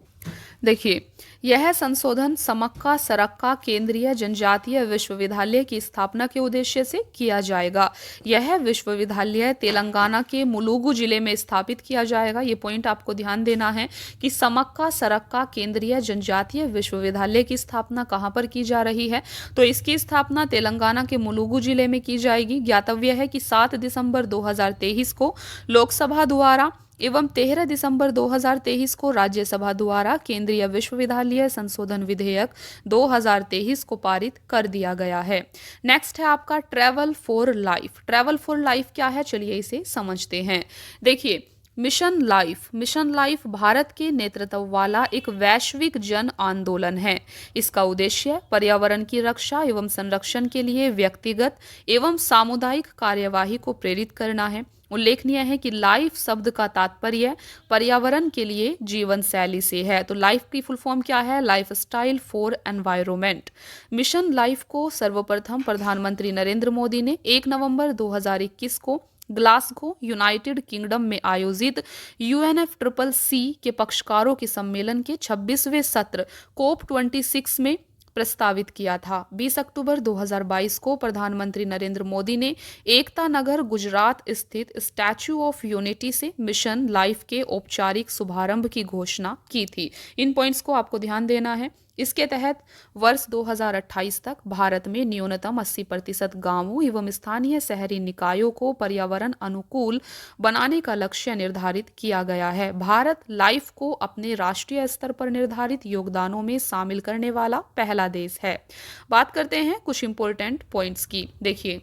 देखिए, यह संशोधन समक्का सरक्का केंद्रीय जनजातीय विश्वविद्यालय की स्थापना के उद्देश्य से किया जाएगा। यह विश्वविद्यालय तेलंगाना के मुलुगु जिले में स्थापित किया जाएगा। ये पॉइंट आपको ध्यान देना है कि समक्का सरक्का केंद्रीय जनजातीय विश्वविद्यालय की स्थापना कहाँ पर की जा रही है, तो इसकी स्थापना तेलंगाना के मुलुगु जिले में की जाएगी। ज्ञातव्य है कि 7 दिसंबर 2023 को लोकसभा द्वारा एवं 13 दिसंबर 2023 को राज्यसभा द्वारा केंद्रीय विश्वविद्यालय संशोधन विधेयक 2023 को पारित कर दिया गया है। नेक्स्ट है आपका travel for life. Travel for life क्या है, चलिए इसे समझते हैं। देखिए, मिशन लाइफ भारत के नेतृत्व वाला एक वैश्विक जन आंदोलन है। इसका उद्देश्य पर्यावरण की रक्षा एवं संरक्षण के लिए व्यक्तिगत एवं सामुदायिक कार्यवाही को प्रेरित करना है। उल्लेखनीय है कि लाइफ शब्द का तात्पर्य पर्यावरण के लिए जीवन शैली से है। तो लाइफ की फुल फॉर्म क्या है, life style for environment. Mission life को सर्वप्रथम प्रधानमंत्री नरेंद्र मोदी ने 1 नवंबर 2021 को ग्लासगो यूनाइटेड किंगडम में आयोजित UNFCCC के पक्षकारों के सम्मेलन के 26वें सत्र COP26 में प्रस्तावित किया था। 20 अक्टूबर 2022 को प्रधानमंत्री नरेंद्र मोदी ने एकता नगर गुजरात स्थित स्टैच्यू ऑफ यूनिटी से मिशन लाइफ के औपचारिक शुभारंभ की घोषणा की थी। इन पॉइंट्स को आपको ध्यान देना है। इसके तहत वर्ष 2028 तक भारत में न्यूनतम 80% गांवों एवं स्थानीय शहरी निकायों को पर्यावरण अनुकूल बनाने का लक्ष्य निर्धारित किया गया है। भारत लाइफ को अपने राष्ट्रीय स्तर पर निर्धारित योगदानों में शामिल करने वाला पहला देश है। बात करते हैं कुछ इंपॉर्टेंट पॉइंट्स की। देखिए,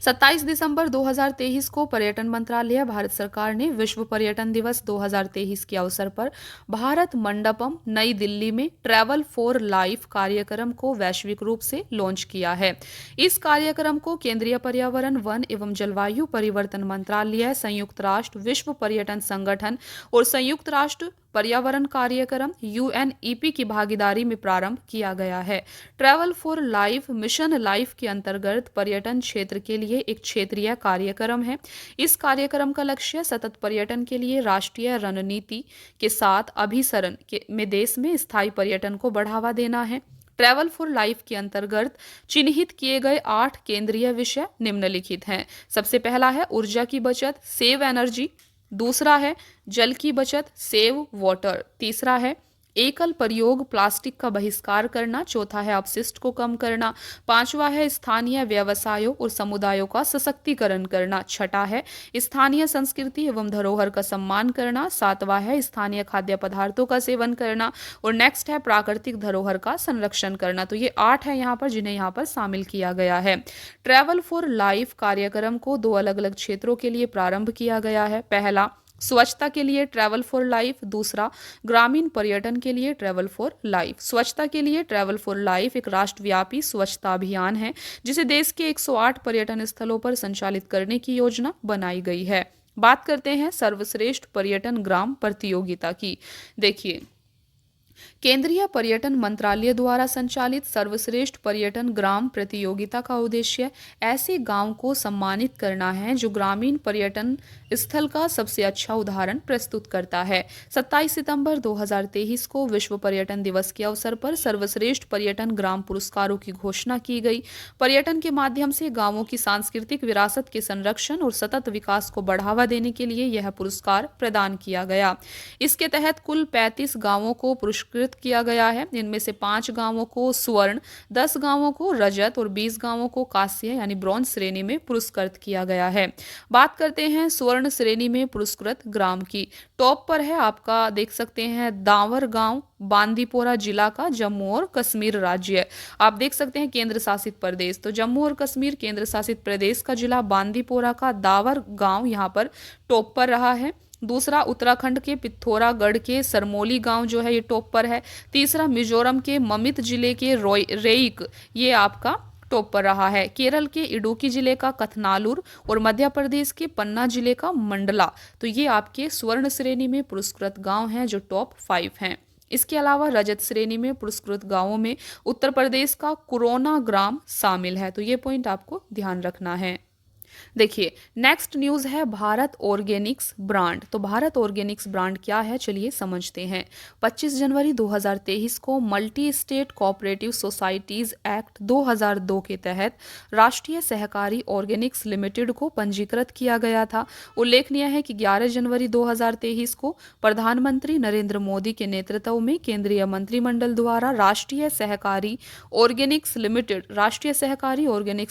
27 दिसंबर 2023 को पर्यटन मंत्रालय भारत सरकार ने विश्व पर्यटन दिवस 2023 के अवसर पर भारत मंडपम नई दिल्ली में ट्रैवल फॉर लाइफ कार्यक्रम को वैश्विक रूप से लॉन्च किया है। इस कार्यक्रम को केंद्रीय पर्यावरण वन एवं जलवायु परिवर्तन मंत्रालय, संयुक्त राष्ट्र विश्व पर्यटन संगठन और संयुक्त राष्ट्र पर्यावरण कार्यक्रम UNEP की भागीदारी में प्रारंभ किया गया है। Travel for life mission life के अंतर्गत पर्यटन क्षेत्र के लिए एक क्षेत्रीय कार्यक्रम है। इस कार्यक्रम का लक्ष्य सतत पर्यटन के लिए राष्ट्रीय रणनीति के साथ अभिसरण में देश में स्थायी पर्यटन को बढ़ावा देना है। ट्रैवल फॉर लाइफ के अंतर्गत चिन्हित किए गए 8 केंद्रीय विषय निम्नलिखित हैं। सबसे पहला है ऊर्जा की बचत, सेव एनर्जी। दूसरा है जल की बचत, सेव वाटर। तीसरा है एकल प्रयोग प्लास्टिक का बहिष्कार करना, चौथा है अपशिष्ट को कम करना, पांचवा है स्थानीय व्यवसायों और समुदायों का सशक्तिकरण करना, छठा है स्थानीय संस्कृति एवं धरोहर का सम्मान करना, सातवां है स्थानीय खाद्य पदार्थों का सेवन करना और नेक्स्ट है प्राकृतिक धरोहर का संरक्षण करना। तो ये 8 है यहाँ पर जिन्हें यहाँ पर शामिल किया गया है। ट्रैवल फॉर लाइफ कार्यक्रम को 2 अलग अलग क्षेत्रों के लिए प्रारंभ किया गया है। पहला स्वच्छता के लिए ट्रैवल फॉर लाइफ, दूसरा ग्रामीण पर्यटन के लिए ट्रैवल फॉर लाइफ। स्वच्छता के लिए ट्रैवल फॉर लाइफ एक राष्ट्रव्यापी स्वच्छता अभियान है जिसे देश के 108 पर्यटन स्थलों पर संचालित करने की योजना बनाई गई है। बात करते हैं सर्वश्रेष्ठ पर्यटन ग्राम प्रतियोगिता की। देखिए, केंद्रीय पर्यटन मंत्रालय द्वारा संचालित सर्वश्रेष्ठ पर्यटन ग्राम प्रतियोगिता का उद्देश्य ऐसे गांव को सम्मानित करना है जो ग्रामीण पर्यटन स्थल का सबसे अच्छा उदाहरण प्रस्तुत करता है। 27 सितंबर 2023 को विश्व पर्यटन दिवस के अवसर पर सर्वश्रेष्ठ पर्यटन ग्राम पुरस्कारों की घोषणा की गई। पर्यटन के माध्यम से गांवों की सांस्कृतिक विरासत के संरक्षण और सतत विकास को बढ़ावा देने के लिए यह पुरस्कार प्रदान किया गया। इसके तहत कुल 35 गांवों को पुरस्कृत किया गया है। इनमें से 5 गांवों को स्वर्ण, 10 गांवों को रजत और 20 गांवों को कांस्य यानी ब्रॉन्ज श्रेणी में पुरस्कृत किया गया है। बात करते हैं स्वर्ण श्रेणी में पुरस्कृत ग्राम की। टॉप पर है आपका, देख सकते हैं, दावर गांव, बांदीपोरा जिला का, जम्मू और कश्मीर राज्य। आप देख सकते हैं केंद्र शासित प्रदेश, तो जम्मू और कश्मीर केंद्र शासित प्रदेश का जिला बांदीपोरा का दावर गांव यहाँ पर टॉप पर रहा है। दूसरा उत्तराखंड के पिथौरागढ़ के सरमोली गांव जो है ये टॉप पर है। तीसरा मिजोरम के ममित जिले के रेइक, ये आपका टॉप पर रहा है। केरल के इडुक्की जिले का कथनालूर और मध्य प्रदेश के पन्ना जिले का मंडला, तो ये आपके स्वर्ण श्रेणी में पुरस्कृत गांव हैं जो टॉप 5 हैं। इसके अलावा रजत श्रेणी में पुरस्कृत गांवों में उत्तर प्रदेश का कुरोना ग्राम शामिल है, तो ये पॉइंट आपको ध्यान रखना है। देखिए, नेक्स्ट न्यूज़ है भारत ऑर्गेनिक्स ब्रांड। तो भारत ऑर्गेनिक्स ब्रांड क्या है, चलिए समझते हैं। 25 जनवरी 2023 को multi state cooperative societies act 2002 के तहत राष्ट्रीय सहकारी ऑर्गेनिक्स लिमिटेड को पंजीकृत किया गया था। उल्लेखनीय है कि 11 जनवरी 2023 को प्रधानमंत्री नरेंद्र मोदी के नेतृत्व में केंद्रीय मंत्रिमंडल द्वारा राष्ट्रीय सहकारी ऑर्गेनिक्स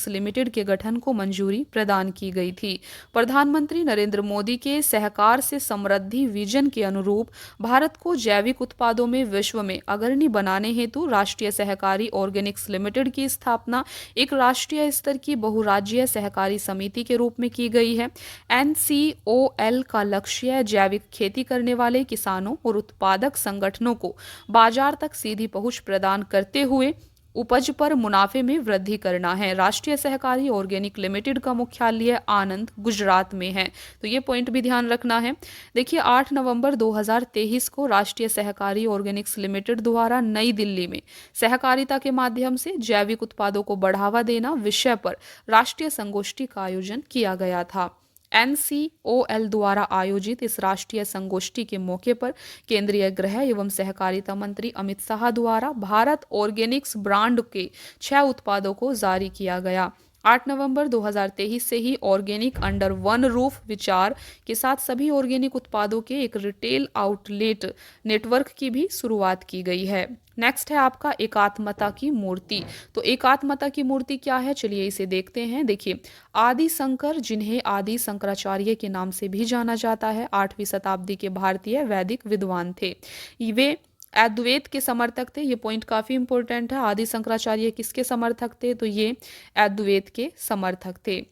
लिमिटेड के गठन को मंजूरी प्रदान की गई थी। प्रधानमंत्री नरेंद्र मोदी के सहकार से समृद्धि विजन के अनुरूप भारत को जैविक उत्पादों में विश्व में अग्रणी बनाने हेतु राष्ट्रीय सहकारी ऑर्गेनिक्स लिमिटेड की स्थापना एक राष्ट्रीय स्तर की बहुराज्यीय सहकारी समिति के रूप में की गई है। NCOL का लक्ष्य जैविक खेती करने वाले किसानों और उत्पादक संगठनों को बाजार तक सीधी पहुंच प्रदान करते हुए उपज पर मुनाफे में वृद्धि करना है। राष्ट्रीय सहकारी ऑर्गेनिक लिमिटेड का मुख्यालय आनंद, गुजरात में है, तो ये पॉइंट भी ध्यान रखना है। देखिए, 8 नवंबर 2023 को राष्ट्रीय सहकारी ऑर्गेनिक्स लिमिटेड द्वारा नई दिल्ली में सहकारिता के माध्यम से जैविक उत्पादों को बढ़ावा देना विषय पर राष्ट्रीय संगोष्ठी का आयोजन किया गया था। NCOL द्वारा आयोजित इस राष्ट्रीय संगोष्ठी के मौके पर केंद्रीय गृह एवं सहकारिता मंत्री अमित शाह द्वारा भारत ऑर्गेनिक्स ब्रांड के 6 उत्पादों को जारी किया गया। 8 नवंबर 2023 से ही ऑर्गेनिक अंडर वन रूफ विचार के साथ सभी ऑर्गेनिक उत्पादों के एक रिटेल आउटलेट नेटवर्क की भी शुरुआत की गई है। नेक्स्ट है आपका एकात्मता की मूर्ति। तो एकात्मता की मूर्ति क्या है, चलिए इसे देखते हैं। देखिए, आदि शंकर, जिन्हें आदि शंकराचार्य के नाम से भी जाना जाता है, 8वीं शताब्दी के भारतीय वैदिक विद्वान थे। वे अद्वैत के समर्थक थे। ये पॉइंट काफी इंपॉर्टेंट है। आदि शंकराचार्य किसके समर्थक थे, तो ये अद्वैत के समर्थक थे।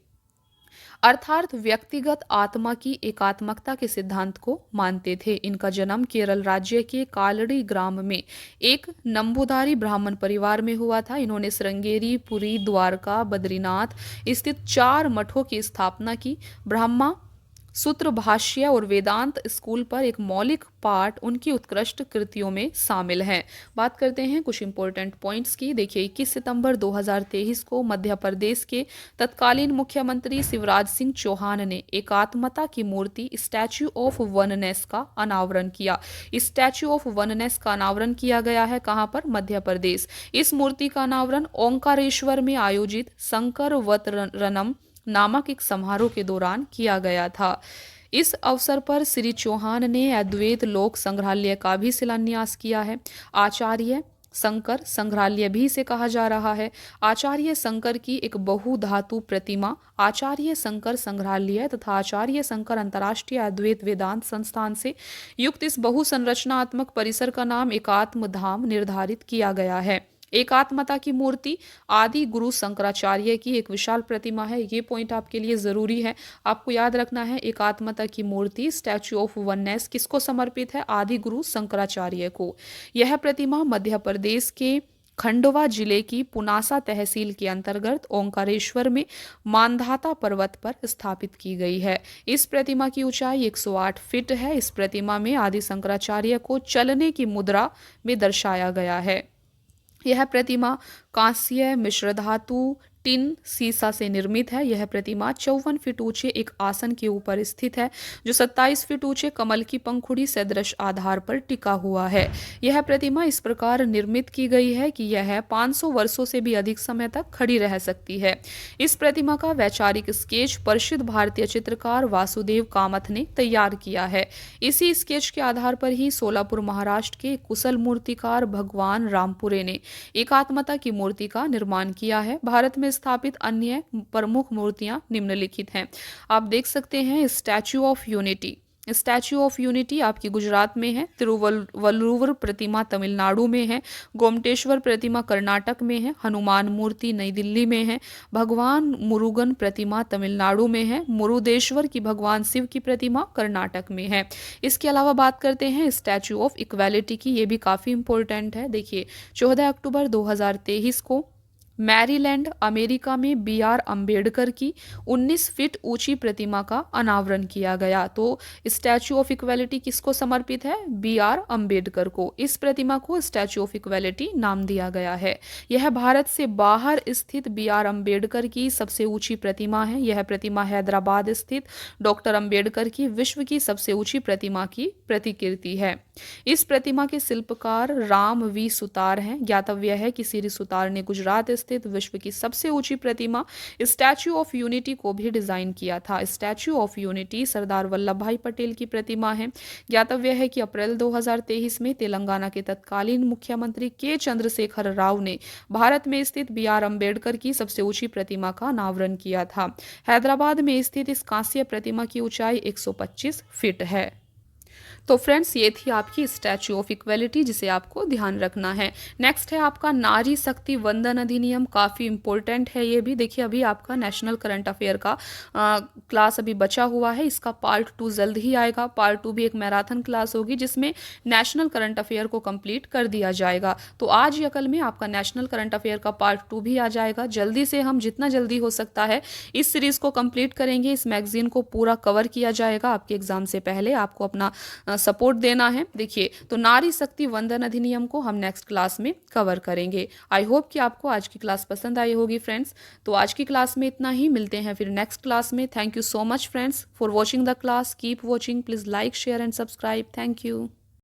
अर्थात व्यक्तिगत आत्मा की एकात्मकता के सिद्धांत को मानते थे। इनका जन्म केरल राज्य के कालड़ी ग्राम में एक नंबूदारी ब्राह्मण परिवार में हुआ था। इन्होंने श्रृंगेरी, पुरी, द्वारका, बद्रीनाथ स्थित 4 मठों की स्थापना की। ब्रह्मा सूत्र, भाष्य और वेदांत स्कूल पर एक मौलिक पाठ उनकी उत्कृष्ट कृतियों में शामिल है। बात करते हैं कुछ इंपॉर्टेंट पॉइंट्स की। देखिए, 21 सितंबर 2023 को मध्य प्रदेश के तत्कालीन मुख्यमंत्री शिवराज सिंह चौहान ने एकात्मता की मूर्ति स्टैच्यू ऑफ वननेस का अनावरण किया। स्टैच्यू ऑफ वननेस का अनावरण किया गया है कहाँ पर, मध्य प्रदेश। इस मूर्ति का अनावरण ओंकारेश्वर में आयोजित शंकर वतरणम नामक एक समारोह के दौरान किया गया था। इस अवसर पर श्री चौहान ने अद्वैत लोक संग्रहालय का भी शिलान्यास किया है। आचार्य शंकर संग्रहालय भी इसे कहा जा रहा है। आचार्य शंकर की एक बहुधातु प्रतिमा आचार्य शंकर संग्रहालय तथा आचार्य शंकर अंतर्राष्ट्रीय अद्वैत वेदांत संस्थान से युक्त इस बहुसंरचनात्मक परिसर का नाम एकात्म धाम निर्धारित किया गया है। एकात्मता की मूर्ति आदि गुरु शंकराचार्य की एक विशाल प्रतिमा है। ये पॉइंट आपके लिए जरूरी है, आपको याद रखना है। एकात्मता की मूर्ति स्टैच्यू ऑफ वननेस किसको समर्पित है? आदि गुरु शंकराचार्य को। यह प्रतिमा मध्य प्रदेश के खंडवा जिले की पुनासा तहसील के अंतर्गत ओंकारेश्वर में मानधाता पर्वत पर स्थापित की गई है। इस प्रतिमा की ऊंचाई 108 फीट है। इस प्रतिमा में आदि शंकराचार्य को चलने की मुद्रा में दर्शाया गया है। यह प्रतिमा कांस्य, मिश्र धातु, टिन, सीसा से निर्मित है। यह प्रतिमा 54 फीट ऊंचे एक आसन के ऊपर स्थित है जो 27 फीट ऊंचे कमल की पंखुड़ी सदृश आधार पर टिका हुआ है। यह प्रतिमा इस प्रकार निर्मित की गई है कि यह 500 वर्षों से भी अधिक समय तक खड़ी रह सकती है। इस प्रतिमा का वैचारिक स्केच प्रसिद्ध भारतीय चित्रकार वासुदेव कामथ ने तैयार किया है। इसी स्केच के आधार पर ही सोलापुर महाराष्ट्र के कुशल मूर्तिकार भगवान रामपुरे ने एकात्मता की मूर्ति का निर्माण किया है। भारत में स्थापित अन्य प्रमुख मूर्तियां निम्नलिखित हैं। आप देख सकते हैं statue of unity. Statue of unity आपकी गुजरात में है। तिरुवल्लुवर प्रतिमा तमिलनाडु में है। गोमटेश्वर प्रतिमा कर्नाटक में है। हनुमान मूर्ति नई दिल्ली में है। भगवान मुरुगन प्रतिमा तमिलनाडु में है। मुरुदेश्वर की भगवान शिव की प्रतिमा कर्नाटक में है। इसके अलावा बात करते हैं स्टैच्यू ऑफ इक्वालिटी की। ये भी काफ़ी इंपॉर्टेंट है। देखिए 14 अक्टूबर 2023 को मैरीलैंड अमेरिका में बी.आर. अंबेडकर की 19 फीट ऊंची प्रतिमा का अनावरण किया गया। तो स्टैच्यू ऑफ इक्वालिटी किसको समर्पित है? बी.आर. अंबेडकर को। इस प्रतिमा को स्टैच्यू ऑफ इक्वालिटी नाम दिया गया है। यह भारत से बाहर स्थित बी.आर. अंबेडकर की सबसे ऊंची प्रतिमा है। यह प्रतिमा हैदराबाद स्थित डॉक्टर अंबेडकर की विश्व की सबसे ऊंची प्रतिमा की प्रतिकृति है। इस प्रतिमा के शिल्पकार राम वी सुतार हैं। ज्ञातव्य है कि श्री सुतार ने गुजरात स्थित विश्व की सबसे ऊंची प्रतिमा स्टैच्यू ऑफ यूनिटी को भी डिजाइन किया था। Statue of unity Sardar Vallabh भाई पटेल की प्रतिमा है। ज्ञातव्य है कि अप्रैल 2023 में तेलंगाना के तत्कालीन मुख्यमंत्री के चंद्रशेखर राव ने भारत में स्थित बी.आर. अंबेडकर की सबसे ऊंची प्रतिमा का अनावरण किया था। हैदराबाद में स्थित इस कांस्य प्रतिमा की ऊंचाई 125 फीट है। तो फ्रेंड्स ये थी आपकी स्टैच्यू ऑफ इक्वालिटी जिसे आपको ध्यान रखना है। नेक्स्ट है आपका नारी शक्ति वंदन अधिनियम। काफ़ी इंपॉर्टेंट है ये भी। देखिए अभी आपका नेशनल करंट अफेयर का क्लास अभी बचा हुआ है। इसका पार्ट 2 जल्द ही आएगा। पार्ट 2 भी एक मैराथन क्लास होगी जिसमें नेशनल करंट अफेयर को कंप्लीट कर दिया जाएगा। तो आज या कल में आपका नेशनल करंट अफेयर का पार्ट 2 भी आ जाएगा। जल्दी से हम जितना जल्दी हो सकता है इस सीरीज़ को कंप्लीट करेंगे। इस मैगजीन को पूरा कवर किया जाएगा आपके एग्जाम से पहले। आपको अपना सपोर्ट देना है। देखिए तो नारी शक्ति वंदन अधिनियम को हम नेक्स्ट क्लास में कवर करेंगे। आई होप कि आपको आज की क्लास पसंद आई होगी फ्रेंड्स। तो आज की क्लास में इतना ही, मिलते हैं फिर नेक्स्ट क्लास में। Thank you so much friends for watching the class. Keep watching, please like share and subscribe. Thank you.